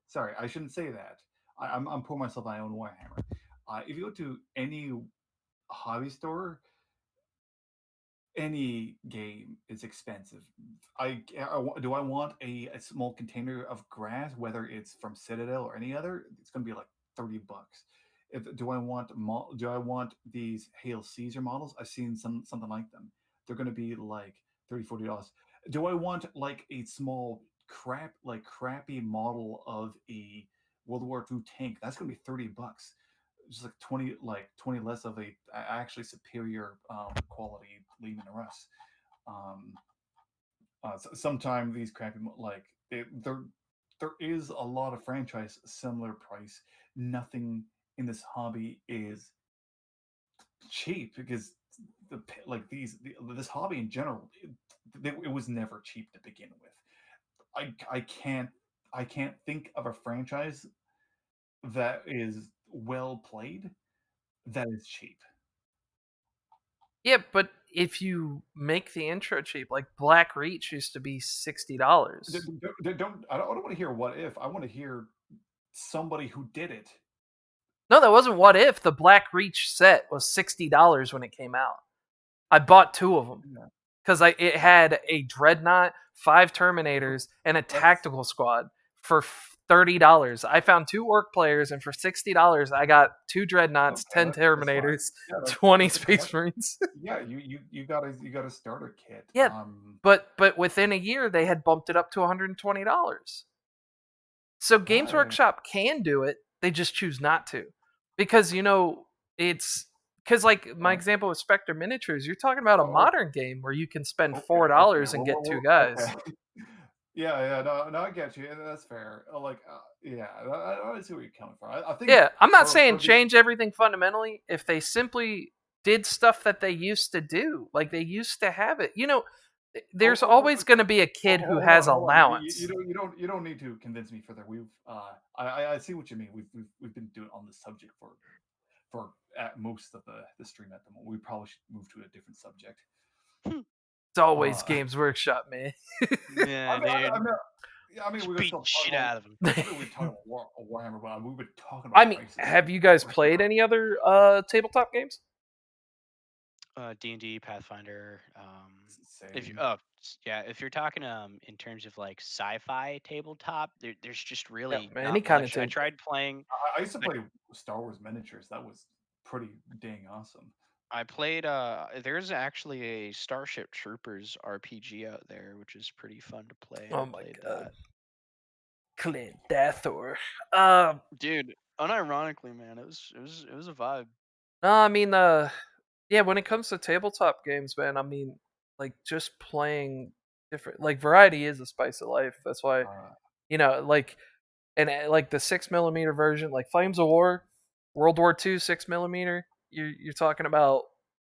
sorry. I shouldn't say that. I'm pouring myself my own Warhammer. If you go to any hobby store, any game is expensive. Do I want a small container of grass, whether it's from Citadel or any other? It's going to be like $30. If do I want these Hail Caesar models? I've seen something like them. They're going to be like $30, $40. Do I want like a small crappy model of a World War II tank? That's going to be $30, just like 20 less of a actually superior quality Lehman Russ. Um, Sometime these crappy there is a lot of franchise similar price. Nothing in this hobby is cheap because this hobby in general it was never cheap to begin with. I can't think of a franchise that is well played that is cheap. Yeah, but if you make the intro cheap, like Black Reach used to be $60. I don't want to hear what if. I want to hear somebody who did it. No, that wasn't what if. The Black Reach set was $60 when it came out. I bought two of them Yeah. because it had a dreadnought, 5 Terminators, and a That's tactical squad for $30. I found two orc players, and for $60, I got two dreadnoughts, okay. 10 That's fine. Terminators, Yeah, 20 that's okay. Space Marines. Yeah, you got a starter kit. Yeah, but within a year they had bumped it up to $120. So Games I Workshop can do it, they just choose not to. Because it's because like my uh, example with Spectre Miniatures, you're talking about a oh, modern game where you can spend okay. $4 and get two guys. Okay. Yeah. No, I get you. That's fair. Yeah. I see where you're coming from. I think Yeah, I'm not for saying the change everything fundamentally. If they simply did stuff that they used to do, like they used to have it, oh, there's oh, oh, always going to be a kid who hold has on, hold on. You allowance. don't need to convince me further. I see what you mean. We've been doing on this subject for at most of the stream at the moment. We probably should move to a different subject. It's always Uh, Games Workshop, man. Yeah, I dude. mean, yeah, I mean, Just we were beat still the talking shit about. out of him. I mean, we were talking about Warhammer, but we've been talking I about mean, prices. have you guys played any other tabletop games? D&D, Pathfinder. If you Same. oh yeah, if you're talking in terms of like sci-fi tabletop, there's just Yeah, really any not kind of much. I table. tried playing. I used to I, play Star Wars miniatures. That was pretty dang awesome. I played. There's actually a Starship Troopers RPG out there, which is pretty fun to play. Oh I my played god, that. Clint Dathor. Um, Dude, unironically, man, it was a vibe. no, I mean, yeah. When it comes to tabletop games, man, I mean, like just playing different, like variety is the spice of life. That's why Uh, like and like the 6 millimeter version, like Flames of War, World War II 6 millimeter. You're talking about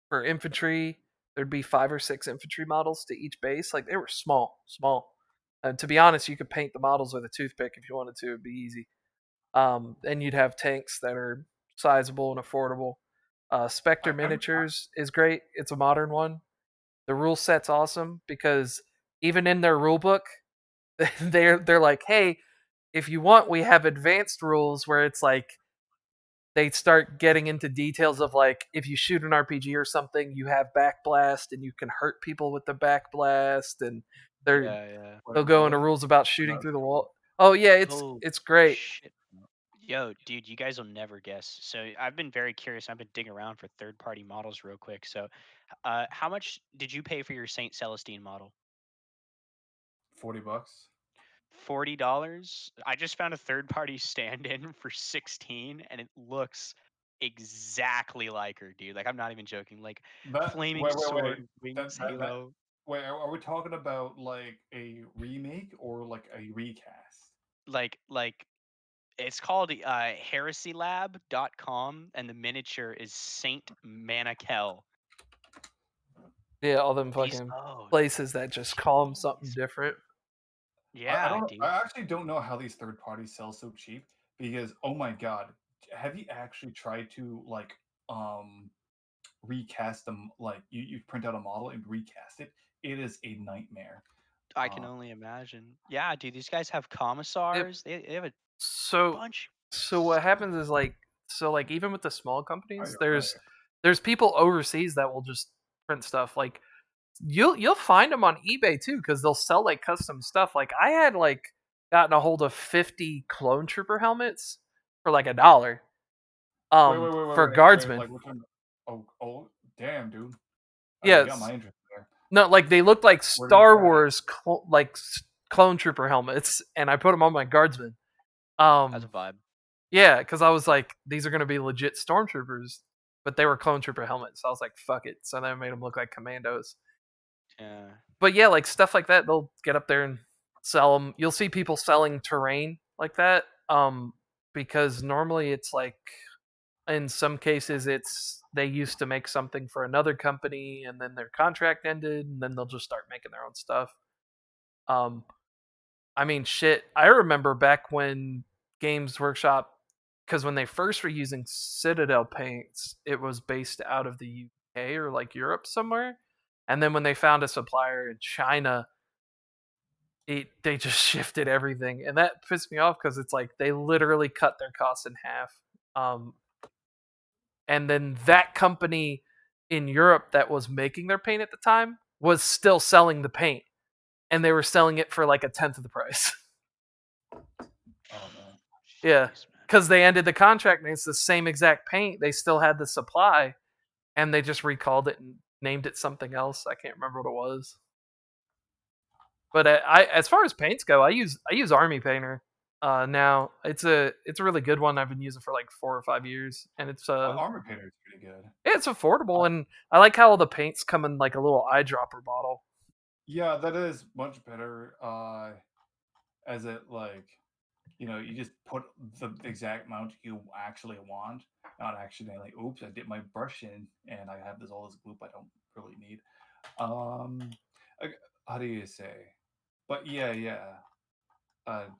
for infantry, there'd be 5 or 6 infantry models to each base. Like they were small, small. And to be honest, you could paint the models with a toothpick if you wanted to. It'd be easy. And you'd have tanks that are sizable and affordable. Spectre I Miniatures is great. It's a modern one. The rule set's awesome because even in their rule book, they're like, hey, if you want, we have advanced rules where it's like they start getting into details of like if you shoot an RPG or something, you have backblast and you can hurt people with the backblast, and they're Yeah, yeah. wait, they'll go into really? rules about No, shooting that's through the cool. wall. Oh yeah, Oh it's great. shit. Yo, dude, you guys will never guess. So I've been very curious. I've been digging around for third-party models real quick. So, how much did you pay for your Saint Celestine model? $40. $40. I just found a third-party stand-in for 16, and it looks exactly like her, dude. Like I'm not even joking. Like That flaming wait. sword, That wings, that that halo. wait. Are we talking about like a remake or like a recast? Like it's called heresielab.com, and the miniature is Saint Manakel. Yeah, all them These fucking oh places that just call them something jeez. different. I Yeah, don't. I dude. actually don't know how these third parties sell so cheap because oh my god, have you actually tried to like um recast them? Like you print out a model and recast it. It is a nightmare. I can Uh, only imagine. Yeah, dude, these guys have It, commissars. They have a so bunch so what stuff. happens is like even with the small companies, right. there's people overseas that will just print stuff. Like you'll find them on eBay too because they'll sell like custom stuff. Like I had like gotten a hold of 50 clone trooper helmets for like $1 for Wait. guardsmen. Like we're talking. Oh, damn, dude. You got Yes. my interest there. No, like they looked like Where did you Star get it? Wars clone trooper helmets, and I put them on my guardsmen. That's a Um, vibe. yeah, because I was like, these are gonna be legit stormtroopers, but they were clone trooper helmets. So I was like, fuck it. So then I made them look like commandos. Yeah. But yeah, like stuff like that, they'll get up there and sell them. You'll see people selling terrain like that, because normally it's like in some cases it's they used to make something for another company and then their contract ended and then they'll just start making their own stuff. Um, I mean, shit. I remember back when Games Workshop, because when they first were using Citadel paints, it was based out of the UK or like Europe somewhere. And then when they found a supplier in China, they just shifted everything, and that pissed me off because it's like they literally cut their costs in half. Um, and then that company in Europe that was making their paint at the time was still selling the paint, and they were selling it for like a tenth of the price. Oh man. Yeah, Jeez, man. because they ended the contract and it's the same exact paint. They still had the supply, and they just recalled it and named it something else. I can't remember what it was. But as far as paints go, I use Army Painter. Now it's a really good one. I've been using for like 4 or 5 years, and Armor Painter is pretty good. it's Uh, affordable, and I like how all the paints come in like a little eyedropper bottle. yeah, that is much better. As it you just put the exact amount you actually want, not accidentally. Oops, I dipped my brush in, and I have all this gloop I don't really need. Um, uh, how do you say? But yeah.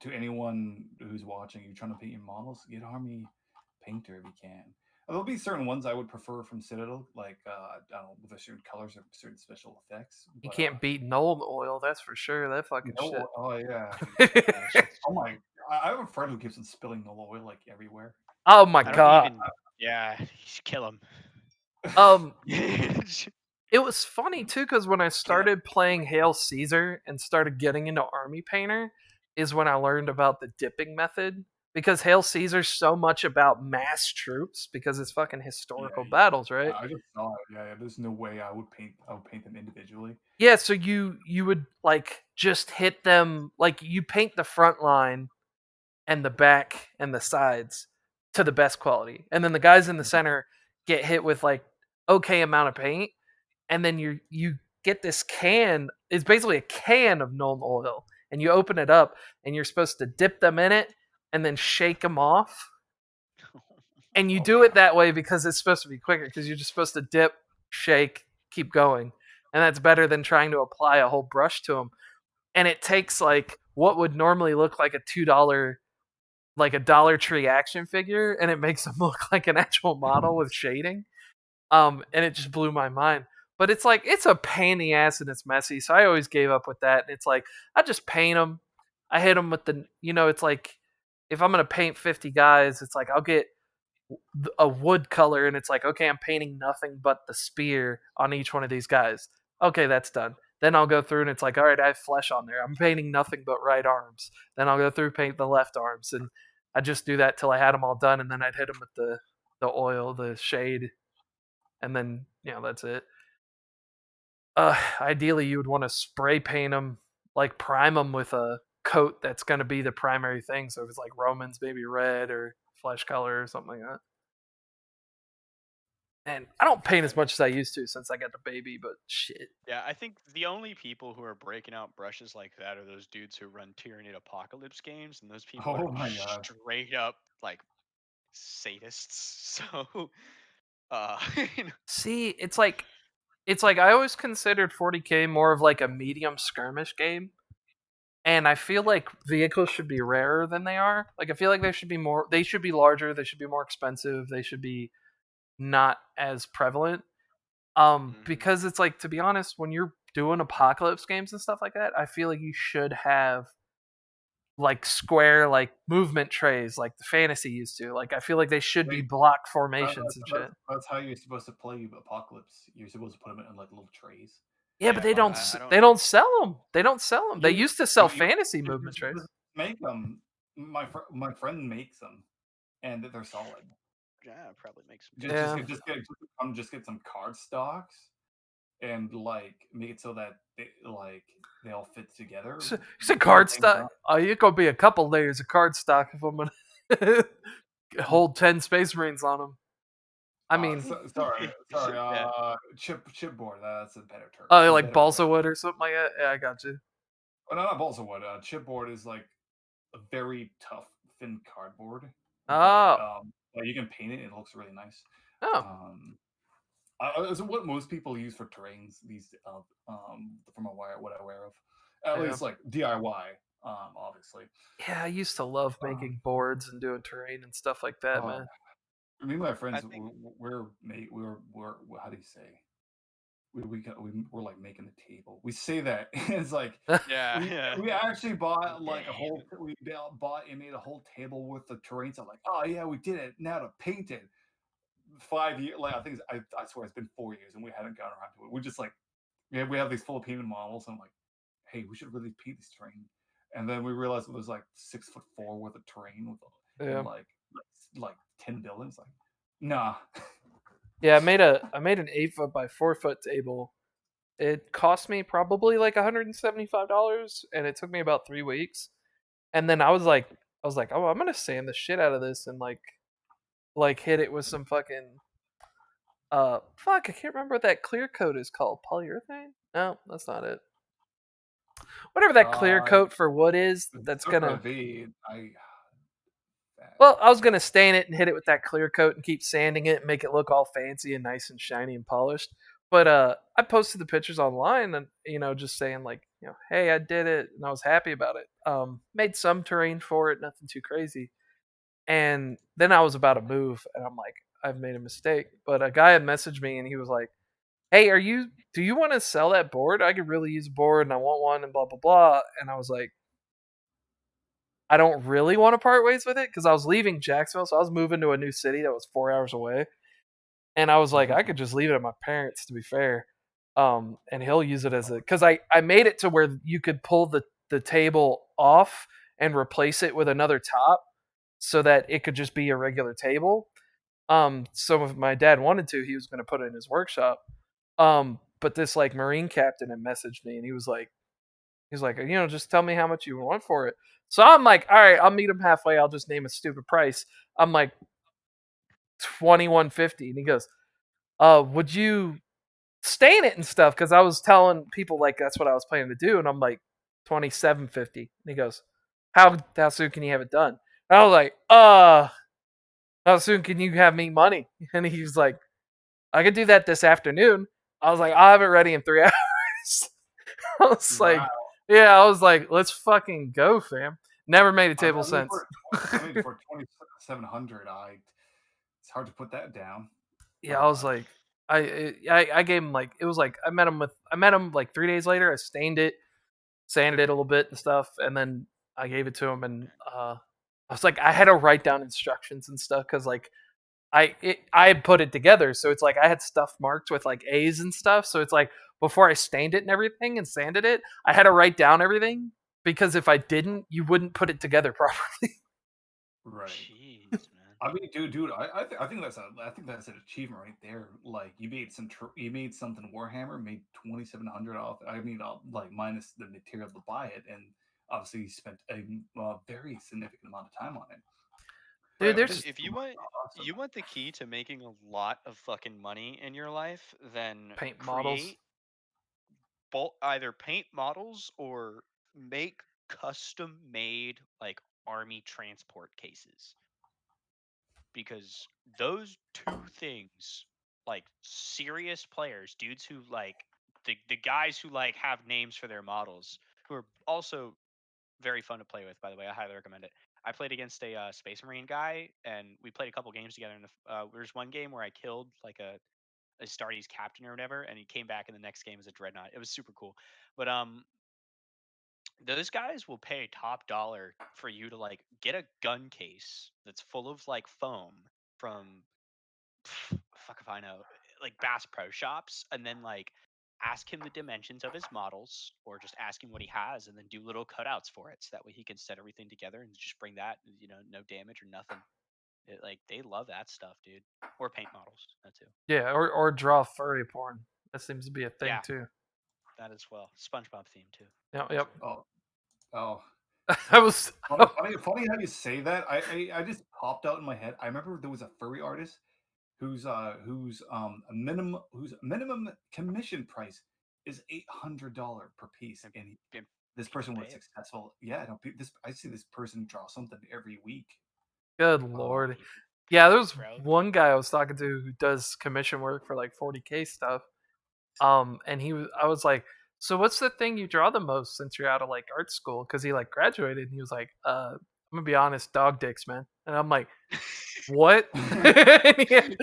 To anyone who's watching, you're trying to paint your models, get Army Painter if you can. There'll be certain ones I would prefer from Citadel, like I don't know, with certain colors or certain special effects. You But can't beat Gnome oil, that's for sure. That fucking shit. no, oh yeah, Yeah, that shit's oh my, I have a friend who keeps on spilling the oil like everywhere. Oh my I don't god. even yeah, you should kill him. Um, Yeah, it was funny too because when I started playing Hail Caesar and started getting into Army Painter, is when I learned about the dipping method. because Hail Caesar's so much about mass troops because it's fucking Yeah, historical battles, right? I just saw it. Yeah, yeah, there's no way I would paint. I would paint them individually. Yeah, so you would like just hit them like you paint the front line and the back and the sides to the best quality. And then the guys in the center get hit with like okay amount of paint and then you get this can, it's basically a can of Nuln oil and you open it up and you're supposed to dip them in it and then shake them off. And you Oh do it yeah. that way because it's supposed to be quicker because you're just supposed to dip, shake, keep going. And that's better than trying to apply a whole brush to them. And it takes like what would normally look like a $2 like a Dollar Tree action figure and it makes them look like an actual model with shading. And it just blew my mind. But it's like it's a pain in the ass and it's messy, so I always gave up with that. And it's like I just paint them. I hit them with the, it's like if I'm gonna paint 50 guys, it's like I'll get a wood color, and it's like okay, I'm painting nothing but the spear on each one of these guys. Okay, that's done. Then I'll go through and it's like, all right, I have flesh on there. I'm painting nothing but right arms. Then I'll go through paint the left arms, and I just do that till I had them all done, and then I'd hit them with the oil, the shade, and then that's it. Ideally, you would want to spray paint them, like prime them with a coat that's going to be the primary thing. So if it's like Romans, maybe red or flesh color or something like that. And I don't paint as much as I used to since I got the baby, but shit. Yeah, I think the only people who are breaking out brushes like that are those dudes who run Tyranid Apocalypse games, and those people are Oh my god. straight up like sadists. So, uh, you know, See, it's like I always considered 40K more of like a medium skirmish game. And I feel like vehicles should be rarer than they are. Like I feel like they should be larger, they should be more expensive, they should be not as prevalent. mhm. Because it's like, to be honest, when you're doing apocalypse games and stuff like that, I feel like you should have like square like movement trays like the fantasy used to. Like I feel like they should be Wait, block formations and shit. that's how you're supposed to play Apocalypse. You're supposed to put them in like little trays. Yeah, but Yeah, they but don't I don't. they don't sell them. They don't sell them. They You used to sell you fantasy you're movement trays. supposed to make them. My friend makes them, and they're solid. Yeah, probably make some Just good just Yeah. get just get just get some card stocks and like make it so that they all fit together It's a at the card same stock. time. Oh, it gonna be a couple layers of card stock if I'm gonna hold 10 Space Marines on them. I mean, Sorry. yeah. Chipboard. That's a better term. oh, like Better way. balsa wood or something like that. Yeah, I got you. Well, not balsa wood. Chipboard is like a very tough, thin cardboard, Oh, but you can paint it. It looks really nice. oh, Um, it's what most people use for terrains. These, from what I'm aware of, at yeah. least like DIY. Obviously. Yeah, I used to love Uh, making boards and doing terrain and stuff like that, uh, man. Me and my I friends, think. we're how do you say? We're like making the table. We say that it's like Yeah, we yeah. we actually bought like a Dang. whole bought and made a whole table with the terrain. So I'm like, oh yeah, we did it. Now to paint it. 5 years, like I think I swear it's been 4 years and we haven't gotten around to it. We're just like, yeah, we have these full painted models. And I'm like, hey, we should really paint this terrain. And then we realized it was like 6'4" worth of terrain with and Yeah. like 10 buildings. Like, nah. Yeah, I made an 8 foot by 4 foot table. It cost me probably like $175, and it took me about 3 weeks. And then I was like, oh, I'm gonna sand the shit out of this and like hit it with some fucking fuck, I can't remember what that clear coat is called. Polyurethane? No, that's not it. Whatever that clear Uh, coat for wood is, that's Super gonna. V, Well, I was gonna stain it and hit it with that clear coat and keep sanding it and make it look all fancy and nice and shiny and polished. But I posted the pictures online and just saying like hey, I did it and I was happy about it. Made some terrain for it, nothing too crazy. And then I was about to move and I'm like, I've made a mistake. But a guy had messaged me and he was like, hey, do you want to sell that board? I could really use a board and I want one and blah blah blah. And I was like, I don't really want to part ways with it because I was leaving Jacksonville, so I was moving to a new city that was 4 hours away. And I was like, I could just leave it at my parents, to be fair. And he'll use it as a because I made it to where you could pull the table off and replace it with another top. so that it could just be a regular table. So if my dad wanted to, he was going to put it in his workshop. But this like Marine captain had messaged me, and he's like, just tell me how much you want for it. So I'm like, all right, I'll meet him halfway. I'll just name a stupid price. I'm like 2150, and he goes, would you stain it and stuff? Because I was telling people like that's what I was planning to do, and I'm like 2750, and he goes, how soon can you have it done? And I was like, how soon can you have me money? And he's like, I could do that this afternoon. I was like, I'll have it ready in 3 hours. I was like, Wow. yeah, I was like, let's fucking go, fam. Never made a I table mean, since. for 2700, it's hard to put that down. Yeah, I was like, I gave him like it was like I met him like 3 days later. I stained it, sanded it a little bit and stuff, and then I gave it to him. And I was like, I had to write down instructions and stuff because like I had put it together, so it's like I had stuff marked with like A's and stuff. So it's like before I stained it and everything and sanded it, I had to write down everything because if I didn't, you wouldn't put it together properly. Right. Jeez, man. I mean, dude, I think that's an achievement right there. Like you made you made something Warhammer, made 2700 off. I mean, like minus the material to buy it, and obviously you spent a very significant amount of time on it. Dude, Bro, there's if you want Awesome. you want the key to making a lot of fucking money in your life, then paint models. create either paint models or make custom made like army transport cases. Because those two things, like serious players, dudes who like the guys who like have names for their models, who are also very fun to play with, by the way. I highly recommend it. I played against a Space Marine guy, and we played a couple games together. And there's one game where I killed like a Astartes captain or whatever, and he came back in the next game as a dreadnought. It was super cool. But those guys will pay top dollar for you to like get a gun case that's full of like foam from fuck if I know, like Bass Pro Shops, and then like ask him the dimensions of his models, or just ask him what he has, and then do little cutouts for it, so that way he can set everything together and just bring that, no damage or nothing. Like they love that stuff, dude. Or paint models, that too. Yeah, or draw furry porn. That seems to be a thing Yeah, too. that as well. SpongeBob theme too. Yep, yep. Absolutely. Oh, oh. I was. Funny how you say that. I just popped out in my head. I remember there was a furry artist whose minimum commission price is $800 per piece, And, and and this people person pay was it. successful. Yeah, no, this I see this person draw something every week. Good Um, lord. People Yeah, there pay, was bro. one guy I was talking to who does commission work for like 40K stuff. And I was like, so what's the thing you draw the most since you're out of like art school? Because he like graduated, and he was like, I'm gonna be honest, dog dicks, man. And I'm like, what? I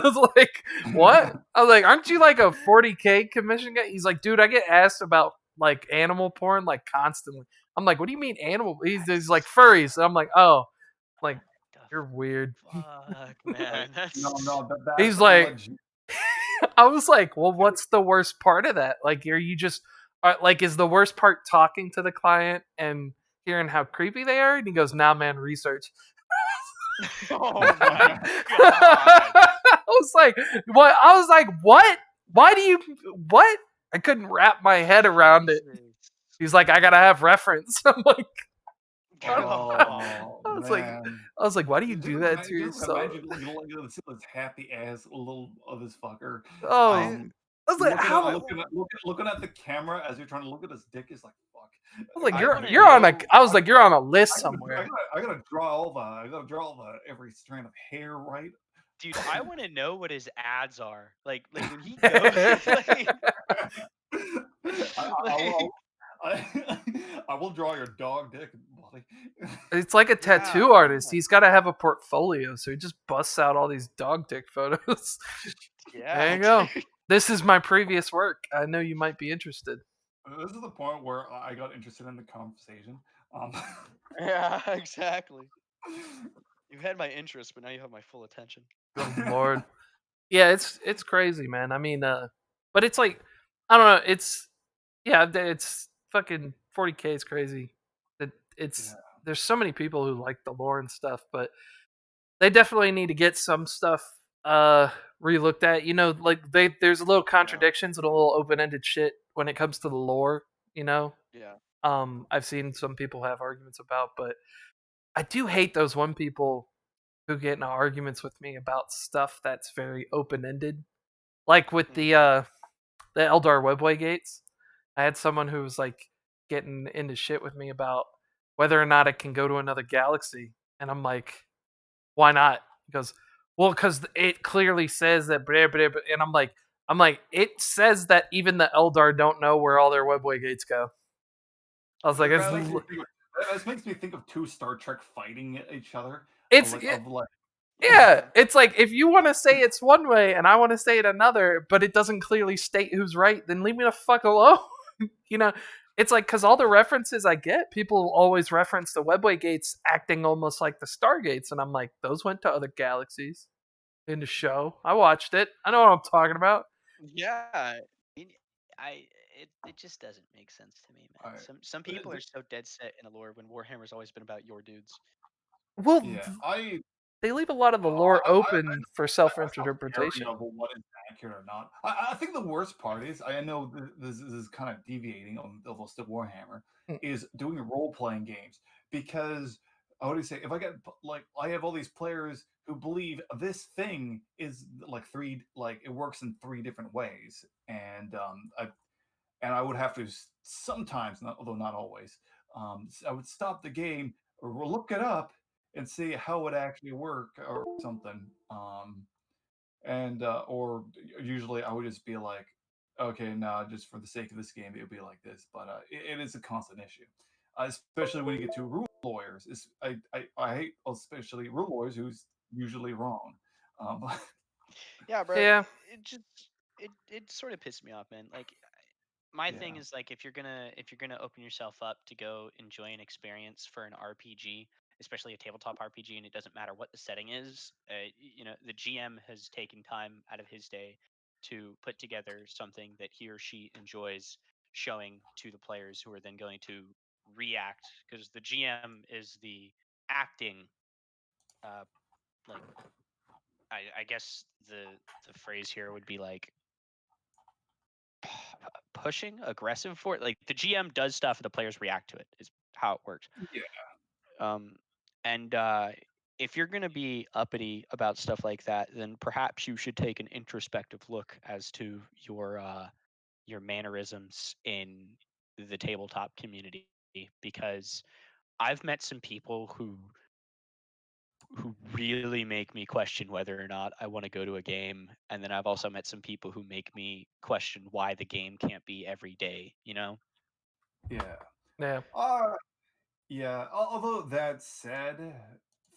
was like, what? I was like, aren't you like a 40K commission guy? He's like, dude, I get asked about like animal porn like constantly. I'm like, what do you mean animal? He's like furries. And I'm like, oh, like The you're weird. fuck, like, man. That's no, that's He's a like, legit. I was like, well, what's the worst part of that? Like, are you just like, is the worst part talking to the client and hearing how creepy they are? And he goes, nah, man, research. oh my god. I was like, what? I was like, what? Why do you, what? I couldn't wrap my head around it. Jesus. He's like, I gotta have reference. I'm like, God. Oh I was like, man. why do you do that to Just yourself? imagine this happy ass little of this fucker. Oh, I Um, I was like, how? looking at the camera as you're trying to look at his dick is like fuck. I was like, I want to you're on a. know. I was like, you're on a list somewhere. I gotta draw the every strand of hair right. Dude, I want to know what his ads are. Like when he goes, like, I, like, I will draw your dog dick, buddy. It's like a yeah, tattoo artist. He's got to have a portfolio, so he just busts out all these dog dick photos. There yeah, you go. dude. This is my previous work. I know you might be interested. This is the point where I got interested in the conversation. Um, Yeah, exactly. You had my interest, but now you have my full attention. Oh Lord. Yeah, it's crazy, man. I mean, but it's like, I don't know. It's fucking 40K is crazy. It's Yeah. there's so many people who like the lore and stuff, but they definitely need to get some stuff relooked at. Like there's a little contradictions and a little open ended shit when it comes to the lore. You know, Yeah. I've seen some people have arguments about, but I do hate those one people who get into arguments with me about stuff that's very open ended. Like with the Eldar Webway gates. I had someone who was like getting into shit with me about whether or not it can go to another galaxy, and I'm like, why not? He goes, well, because it clearly says that, blah, blah, blah. And I'm like, it says that even the Eldar don't know where all their Webway gates go. I was like, This makes me think of two Star Trek fighting each other. it's yeah, it's like if you want to say it's one way and I want to say it another, but it doesn't clearly state who's right, then leave me the fuck alone. you know, it's like because all the references I get, people always reference the Webway gates acting almost like the Stargates, and I'm like, those went to other galaxies in the show. I watched it. I know what I'm talking about. Yeah. I mean, I it just doesn't make sense to me, man. Alright. Some people are so dead set in a lore when Warhammer's always been about your dudes. Well, Yeah, they leave a lot of the lore open for I stopped self-interpretation. caring of what is accurate or not. I think the worst part is, I know this is kind of deviating on almost to Warhammer, Mm. is doing role playing games because I would say if I get like I have all these players who believe this thing is like it works in three different ways, and I would have to sometimes, not, although not always, I would stop the game or look it up and see how it actually worked or something. And or usually I would just be like, okay, no, just for the sake of this game, it would be like this. But it is a constant issue, especially when you get to rule lawyers. I hate especially rule lawyers who's usually wrong. Um, Yeah, bro. Yeah, It just it sort of pissed me off, man. Like my thing yeah, is like if you're gonna open yourself up to go enjoy an experience for an RPG, especially a tabletop RPG, and it doesn't matter what the setting is, the GM has taken time out of his day to put together something that he or she enjoys showing to the players who are then going to react because the GM is the acting uh like I guess the phrase here would be like pushing aggressive for it. Like the GM does stuff and the players react to it is how it works. yeah, Um, and if you're going to be uppity about stuff like that, then perhaps you should take an introspective look as to your mannerisms in the tabletop community because I've met some people who really make me question whether or not I want to go to a game. And then I've also met some people who make me question why the game can't be every day, you know? yeah. yeah. Uh, Yeah, although that said,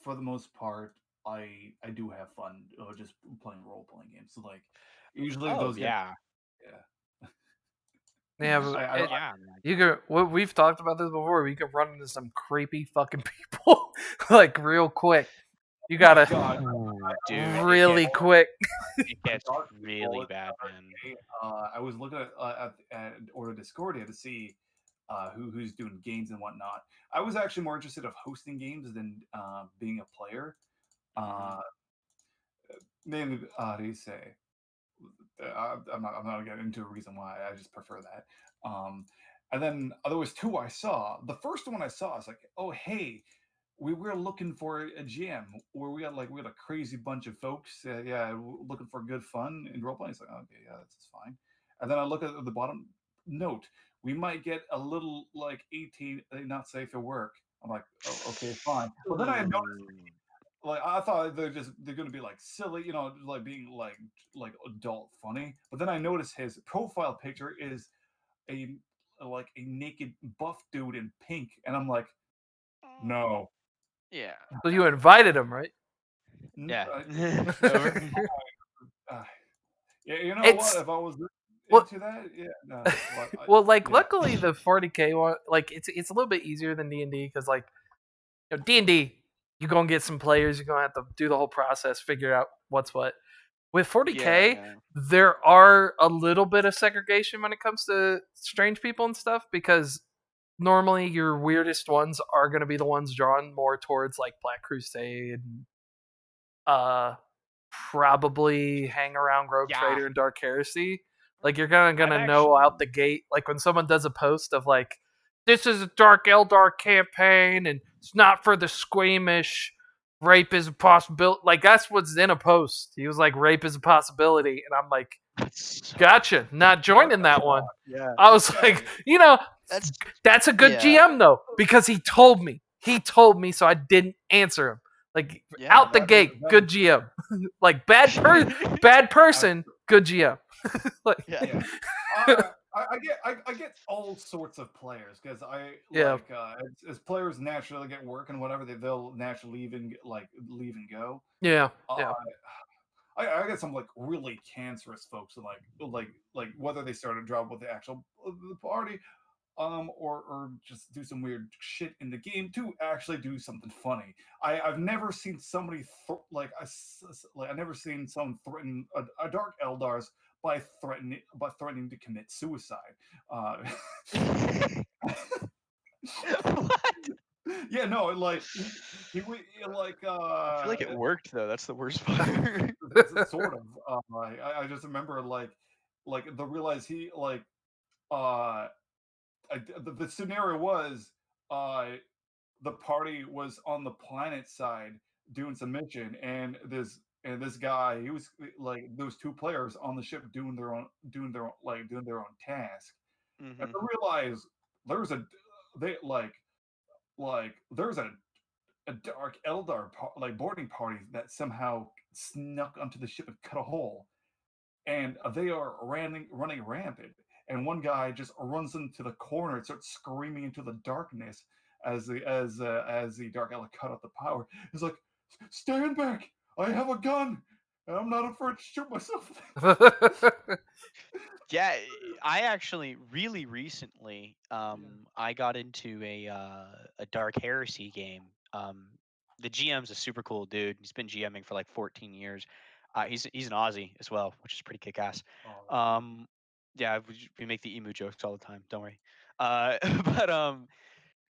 for the most part, I do have fun just playing role playing games. So like, usually Oh, those get yeah. yeah. Yeah, but I Yeah, man. you could. We've talked about this before. You could run into some creepy fucking people like real quick. You oh my gotta god, Ooh, dude, really quick. it I gets got really people bad, man. the I was looking at Order Discordia to see who's doing games and whatnot. I was actually more interested of hosting games than being a player. Hmm. Uh, Mainly, how do you say? I'm not getting into a reason why. I just prefer that. And then there was two I saw. The first one I saw, I was like, oh hey, we were looking for a GM where we had a crazy bunch of folks. Yeah, looking for good fun in role playing. It's like okay, yeah, that's fine. And then I look at the bottom note. We might get a little like 18 not safe for work. I'm like, oh, okay, fine. But then I noticed Ooh. like I thought they're gonna be like silly, like being like adult funny. But then I noticed his profile picture is a like a naked buff dude in pink, and I'm like, no, Yeah. So you invited him, right? N- Yeah. uh, Over. uh, yeah, you know what? It's If I was well, into that, yeah, no, but well, like yeah, luckily the 40K one, like it's a little bit easier than D&D because like D&D, you're gonna get some players, you're gonna have to do the whole process, figure out what's what. With Yeah, 40K, yeah. there are a little bit of segregation when it comes to strange people and stuff because normally your weirdest ones are going to be the ones drawn more towards like Black Crusade, uh, probably hang around Rogue Yeah. Trader and Dark Heresy. Like you're gonna I've know out actually the gate. Like when someone does a post of like, "This is a Dark Eldar campaign, and it's not for the squeamish. Rape is a possibility." Like that's what's in a post. He was like, "Rape is a possibility," and I'm like, that's so "Gotcha, not What joining the that one." fuck? yeah. I was like, Okay. That's that's a good yeah. GM though because he told me. He told me, so I didn't answer him. Like Yeah. out the That is gate, good GM. Like bad person, good GM. Like yeah. yeah. I get all sorts of players because I yeah, like as players naturally get work and whatever they'll naturally leave and go. yeah, Uh, yeah, I get some like really cancerous folks and like whether they start a job with the actual the party or just do some weird shit in the game to actually do something funny. I've never seen somebody like I've never seen someone threaten a Dark Eldars by threatening to commit suicide. Uh, What? yeah, no, like like I feel like it worked though. That's the worst part. sort of. I just remember like the realize he like uh the scenario was uh the party was on the planet side doing some mission and this guy he was like those two players on the ship doing their own task and hmm I realized there's a they there's a dark like boarding party that somehow snuck onto the ship and cut a hole and they are running rampant. And one guy just runs into the corner and starts screaming into the darkness as the dark ally cut off the power. He's like, "Stand back! I have a gun, and I'm not afraid to shoot myself." Yeah, I actually really recently I got into a Dark Heresy game. The GM's a super cool dude. He's been GMing for like 14 years. He's an Aussie as well, which is pretty kick ass. Oh, that's sweet. Um, yeah, we make the emu jokes all the time. Don't worry. But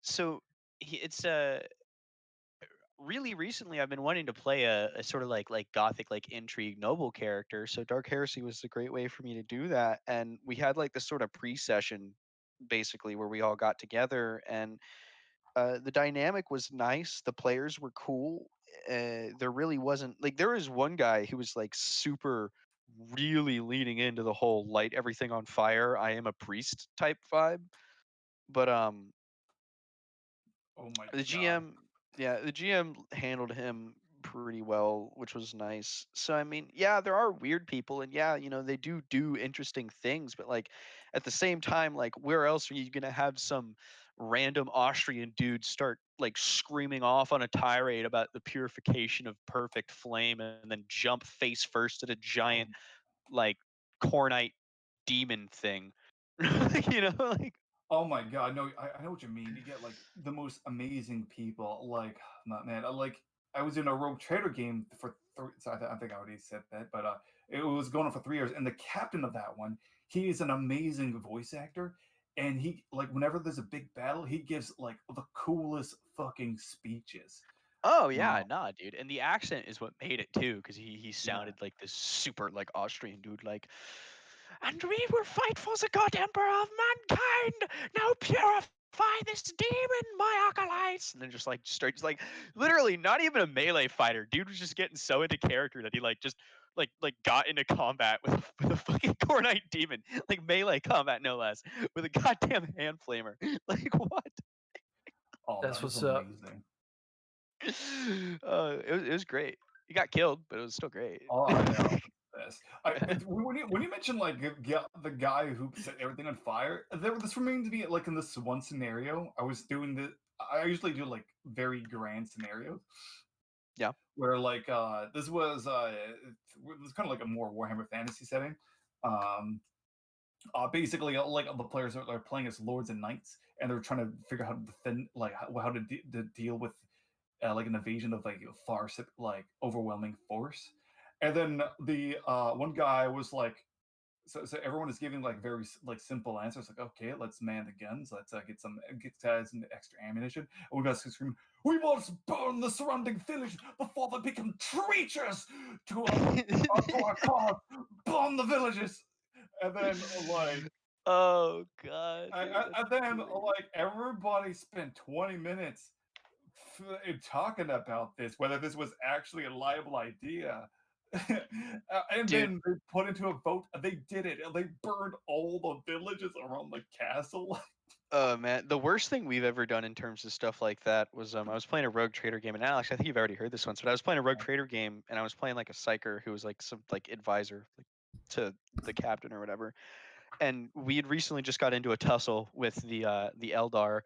so it's really recently I've been wanting to play a sort of like gothic like intrigue noble character. So Dark Heresy was a great way for me to do that. And we had like this sort of pre-session basically where we all got together and the dynamic was nice. The players were cool. There really wasn't like there was one guy who was like super really leaning into the whole light everything on fire. I am a priest type vibe. But Oh my the god. GM, yeah, the GM handled him pretty well, which was nice. So I mean, yeah, there are weird people, and yeah, they do interesting things, but like at the same time, like where else are you gonna have some random Austrian dude start like screaming off on a tirade about the purification of perfect flame, and then jump face first at a giant Um, like cornite demon thing, like Oh my god, no, I know what you mean. You get like the most amazing people. Like, not man, I was in a Rogue Trader game for three. So I think I already said that, but it was going on for 3 years. And the captain of that one, he is an amazing voice actor, and he like whenever there's a big battle, he gives like the coolest fucking speeches. Oh yeah, Uh, nah, dude. And the accent is what made it too, because he yeah. sounded like this super like Austrian dude, like, and we will fight for the god emperor of mankind. Now purify this demon, my acolytes. And then just like starts like literally not even a melee fighter. Dude was just getting so into character that he like just like got into combat with with a fucking Cornite demon, like melee combat no less, with a goddamn hand flamer. Like what? Oh, that's that is what's up. amazing. It was great. He got killed, but it was still great. Oh, I know. This. When you mentioned like the guy who set everything on fire, this reminded me like in this one scenario. I was doing the. I usually do like very grand scenarios Yeah. where like it was kind of like a more Warhammer Fantasy setting. Um, basically like the players are playing as lords and knights, and they're trying to figure out how to defend like how to deal with like an invasion of like like overwhelming force. And then the one guy was like so everyone is giving like very like simple answers, like okay, let's man the guns, let's get guys some extra ammunition. And we got screaming, we must burn the surrounding village before they become traitors to our cause. Burn the villages, and then like Oh god, dude, that's and then great. like everybody spent 20 minutes talking about this, whether this was actually a liable idea. And Dude, then they put into a vote. They did it, and they burned all the villages around the castle. man, the worst thing we've ever done in terms of stuff like that was I was playing a Rogue Trader game, and Alex, I think you've already heard this once, but I was playing a Rogue Trader game, and I was playing like a psyker who was like some like advisor like to the captain or whatever, and we had recently just got into a tussle with the Eldar,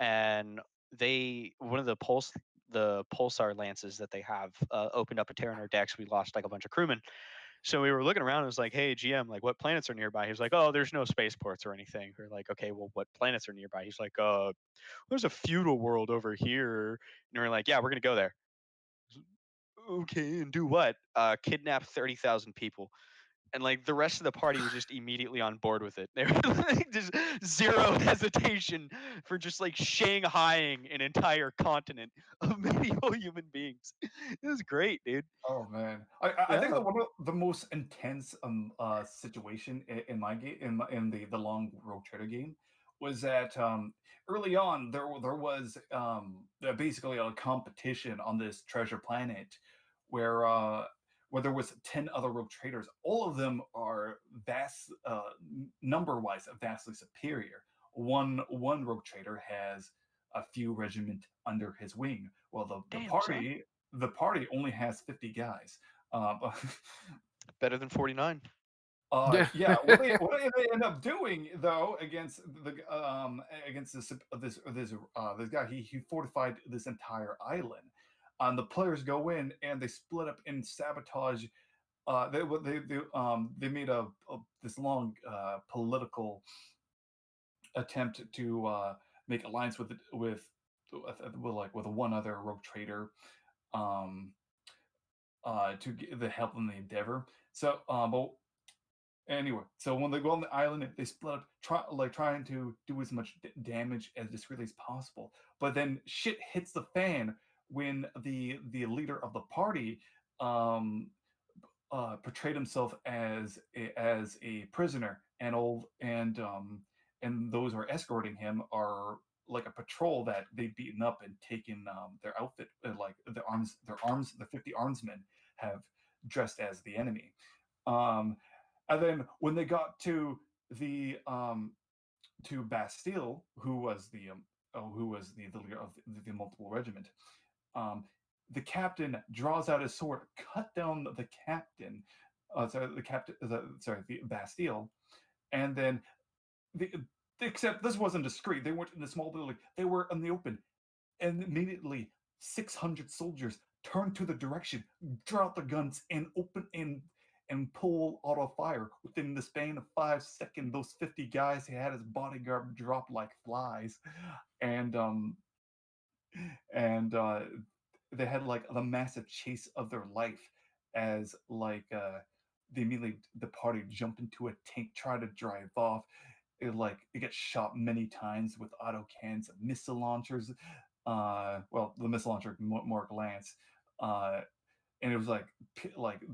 and they one of the pulsar lances that they have opened up a tear in our decks. We lost like a bunch of crewmen. So we were looking around. And it was like, "Hey, GM, like, what planets are nearby?" He was like, "Oh, there's no spaceports or anything." We're like, "Okay, well, what planets are nearby?" He's like, there's a feudal world over here." And we're like, "Yeah, we're gonna go there." Okay, and do what? Kidnap 30,000 people. And like the rest of the party was just immediately on board with it. They were like just zero hesitation for just like shanghaiing an entire continent of medieval human beings. It was great, dude. Oh man, I think Yeah. that one of the most intense situation in my game in the long road trader game was that early on there was basically a competition on this treasure planet where where there was 10 other rogue traders. All of them are vast number wise vastly superior. One rogue trader has a few regiment under his wing, while Damn, son. the party only has 50 guys. Um, Better than 49. Yeah. yeah, what they end up doing though against against this guy, he fortified this entire island. The players go in and they split up and sabotage. They made this long political attempt to make alliance with one other rogue trader, um, to get the help in the endeavor. So, but anyway, so when they go on the island, they split up, trying to do as much damage as discreetly as possible. But then shit hits the fan when the leader of the party um, portrayed himself as a prisoner, and those who are escorting him are like a patrol that they've beaten up and taken their outfit, like the 50 armsmen have dressed as the enemy. Um, and then when they got to Bastille, who was the leader of the multiple regiment, um, the captain draws out his sword, cut down the captain, the Bastille, and then the, except this wasn't discreet. They weren't in a small building; they were in the open, and immediately 600 soldiers turn to the direction, draw out their guns, and pull auto fire. Within the span of 5 seconds, those 50 guys he had as bodyguard dropped like flies, and and they had like the massive chase of their life as the party jumped into a tank, tried to drive off. It gets shot many times with auto cans, missile launchers. Well, the missile launcher more glance. Uh, and it was like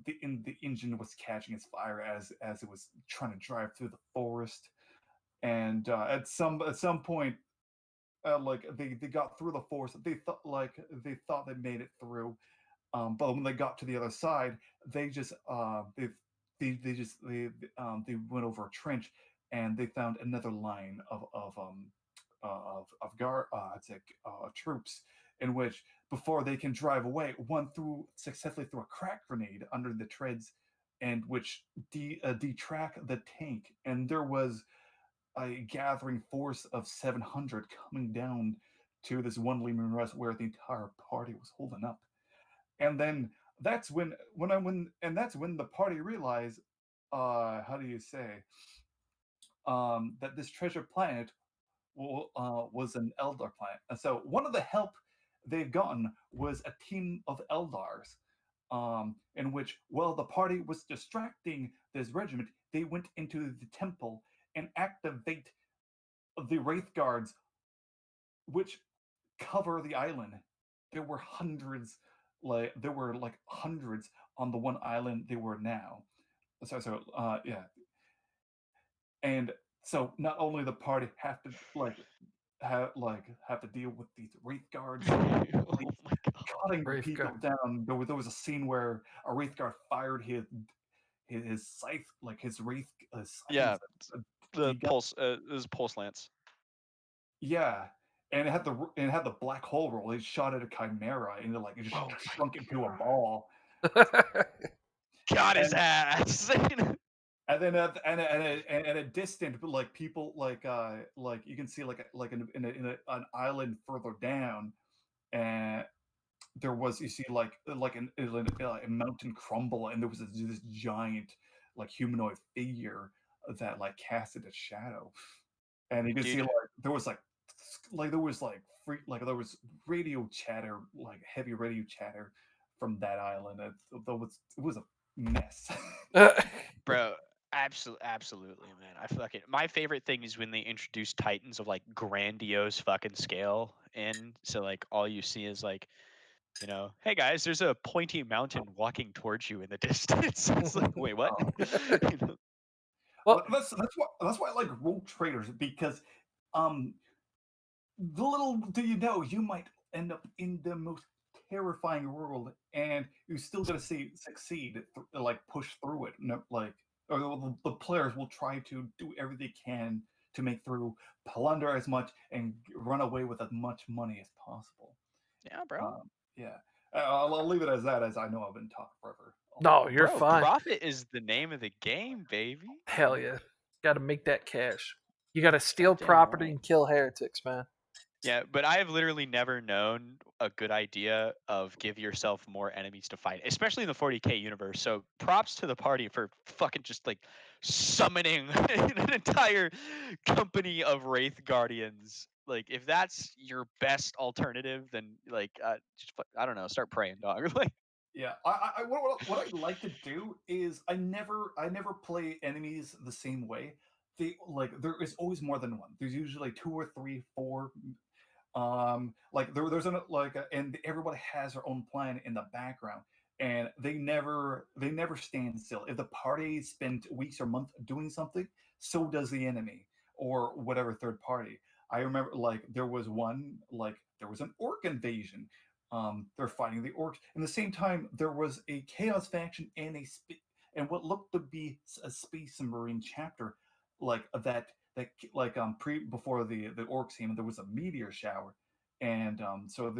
the engine was catching its fire as it was trying to drive through the forest. And at some point, they got through the forest. They thought they made it through, but when they got to the other side, they just they just they went over a trench, and they found another line of guard it's like troops, in which before they can drive away, one threw successfully threw a crack grenade under the treads, and which detrack the tank, and there was a gathering force of 700 coming down to this one Lehman Russ where the entire party was holding up. And then that's when the party realized, how do you say, that this treasure planet was an Eldar planet. And so one of the help they've gotten was a team of Eldars, in which, while the party was distracting this regiment, they went into the temple and activate the wraith guards, which cover the island. There were hundreds, like hundreds on the one island they were now. Yeah, and so not only the party have to have to deal with these wraith guards, Oh like my god. cutting Wraith people guard. down. There was a scene where a wraith guard fired his scythe, like his wraith scythe Yeah, was a the he got pulse. It was pulse lance. yeah, and it had the black hole roll. He shot at a chimera and it just Oh my shrunk into a god. ball. Got his And ass. and then at a distant, but like people like you can see like an island further down, and there was you see a mountain crumble, and there was this giant like humanoid figure that like casted a shadow, and you can see Dude, there was there was radio chatter, like heavy radio chatter from that island. It was a mess. bro, absolutely, man. I fucking my favorite thing is when they introduce titans of like grandiose fucking scale in. So like all you see is like, hey guys, there's a pointy mountain walking towards you in the distance. It's like, wait, what? Oh, You know? Well, that's why I like rogue traders, because um little do you know, you might end up in the most terrifying world, and you still got to see succeed, like push through it. No, like or the players will try to do everything they can to make through, plunder as much, and run away with as much money as possible. Yeah, bro. Yeah, I'll leave it as that, as I know I've been talking forever. no, you're Bro, fine. profit is the name of the game, baby. Hell yeah. Got to make that cash. You got to steal Goddamn property right. and kill heretics, man. Yeah, but I have literally never known a good idea of give yourself more enemies to fight, especially in the 40k universe. So props to the party for fucking just like summoning an entire company of Wraith Guardians. Like, if that's your best alternative, then like, I don't know, start praying, dog. Like, Yeah, what I like to do is I never play enemies the same way. There is always more than one. There's usually two or three, four. And everybody has their own plan in the background, and they never stand still. If the party spent weeks or months doing something, so does the enemy or whatever third party. I remember there was an orc invasion. They're fighting the orcs. And the same time, there was a chaos faction and what looked to be a space marine chapter, like pre before the orcs came. There was a meteor shower, and so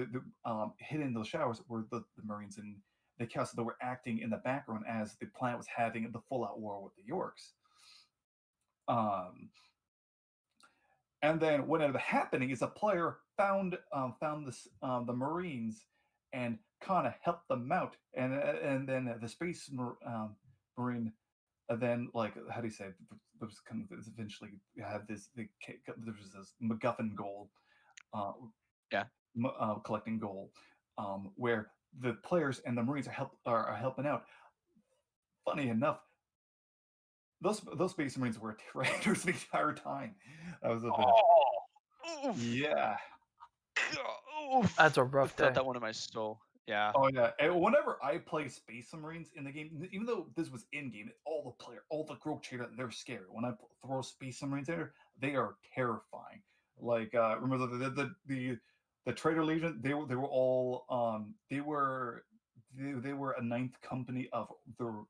hitting those showers were the marines and the chaos that were acting in the background as the planet was having the full out war with the orcs. Um, and then what ended up happening is a player found the Marines and kind of helped them out, and then the Marine, and then like how do you say, there was kind of eventually had there was this MacGuffin goal, uh, yeah, collecting goal, where the players and the Marines are helping out. Funny enough, those Space Marines were traitors the entire time. That was the thing. oh, oof, Yeah. That's oof. a I rough felt day. that one in my soul. Yeah. Oh yeah. And whenever I play Space Marines in the game, even though this was in game, all the group trader, they're scary. When I throw Space Marines in there, they are terrifying. Like remember the Traitor Legion? They were all they were a ninth company of the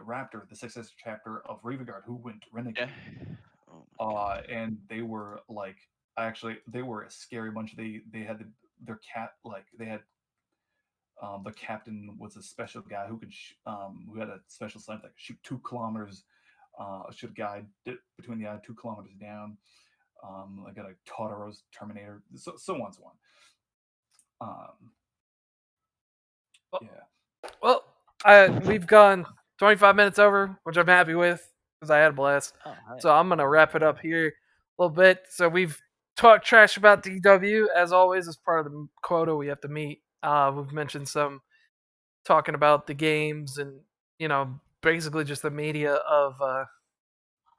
Raptor, the successor chapter of Ravenguard, who went Yeah. renegade. Oh my god. And they were like, actually they were a scary bunch. They had their cat, like they had the captain was a special guy who had a special sniper that could shoot 2 kilometers, shoot a guy between the eye 2 kilometers down. I got a Tartaros Terminator, so on so on. Well, Yeah. we've gone 25 minutes over, which I'm happy with because I had a blast. Oh, hey. So I'm gonna wrap it up here a little bit. So we've talked trash about DW as always as part of the quota we have to meet. We've mentioned some talking about the games and basically just the media of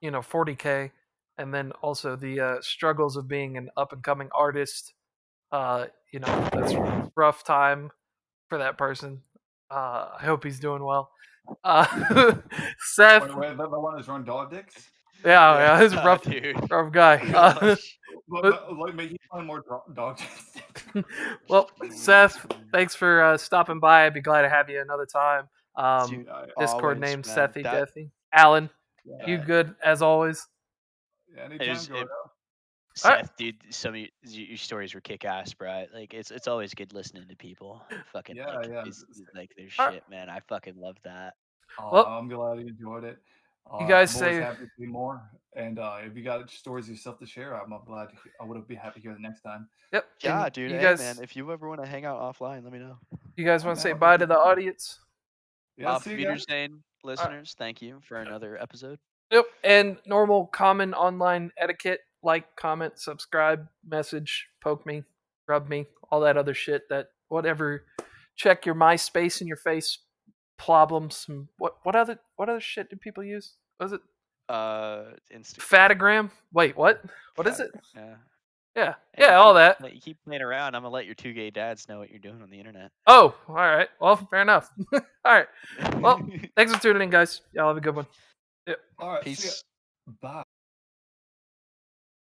40K, and then also the struggles of being an up and coming artist. That's rough time for that person. I hope he's doing well. Seth, Wait, the one that's run dog dicks. yeah, he's a rough, dude. rough guy. Gosh. But like, make you find more dog dicks. Well, Seth, thanks for stopping by. I'd be glad to have you another time. Dude, Discord always, name man. Sethy That Deathy. Alan, you Yeah, good as always? anytime, It- Gordo. Seth, dude, some of your stories were kick ass, bro. Like it's always good listening to people. Fucking Yeah, like yeah. like their Alright. shit, man. I fucking love that. Well, I'm glad you enjoyed it. you guys I'm always say happy to see more. And if you got stories yourself to share, I'm glad. I would be happy to hear the next time. yep. yeah, and dude. You Hey, guys, man, if you ever want to hang out offline, let me know. you guys Yeah, want to man, say I'll bye to definitely the do it. audience? Yeah, see you Peter guys. Zane listeners, thank you for another episode. Yep. And normal common online etiquette, like, comment, subscribe, message, poke me, rub me, all that other shit. That whatever. Check your MySpace in your face problems. And what other shit do people use? Was it Instagram. Fatagram? Wait, what? What is it? Yeah. Yeah, Hey, yeah, all that. You keep playing around. I'm gonna let your two gay dads know what you're doing on the internet. Oh, all right. Well, fair enough. All right. Well, thanks for tuning in, guys. Y'all have a good one. Yep. All right, see ya. Peace. Bye.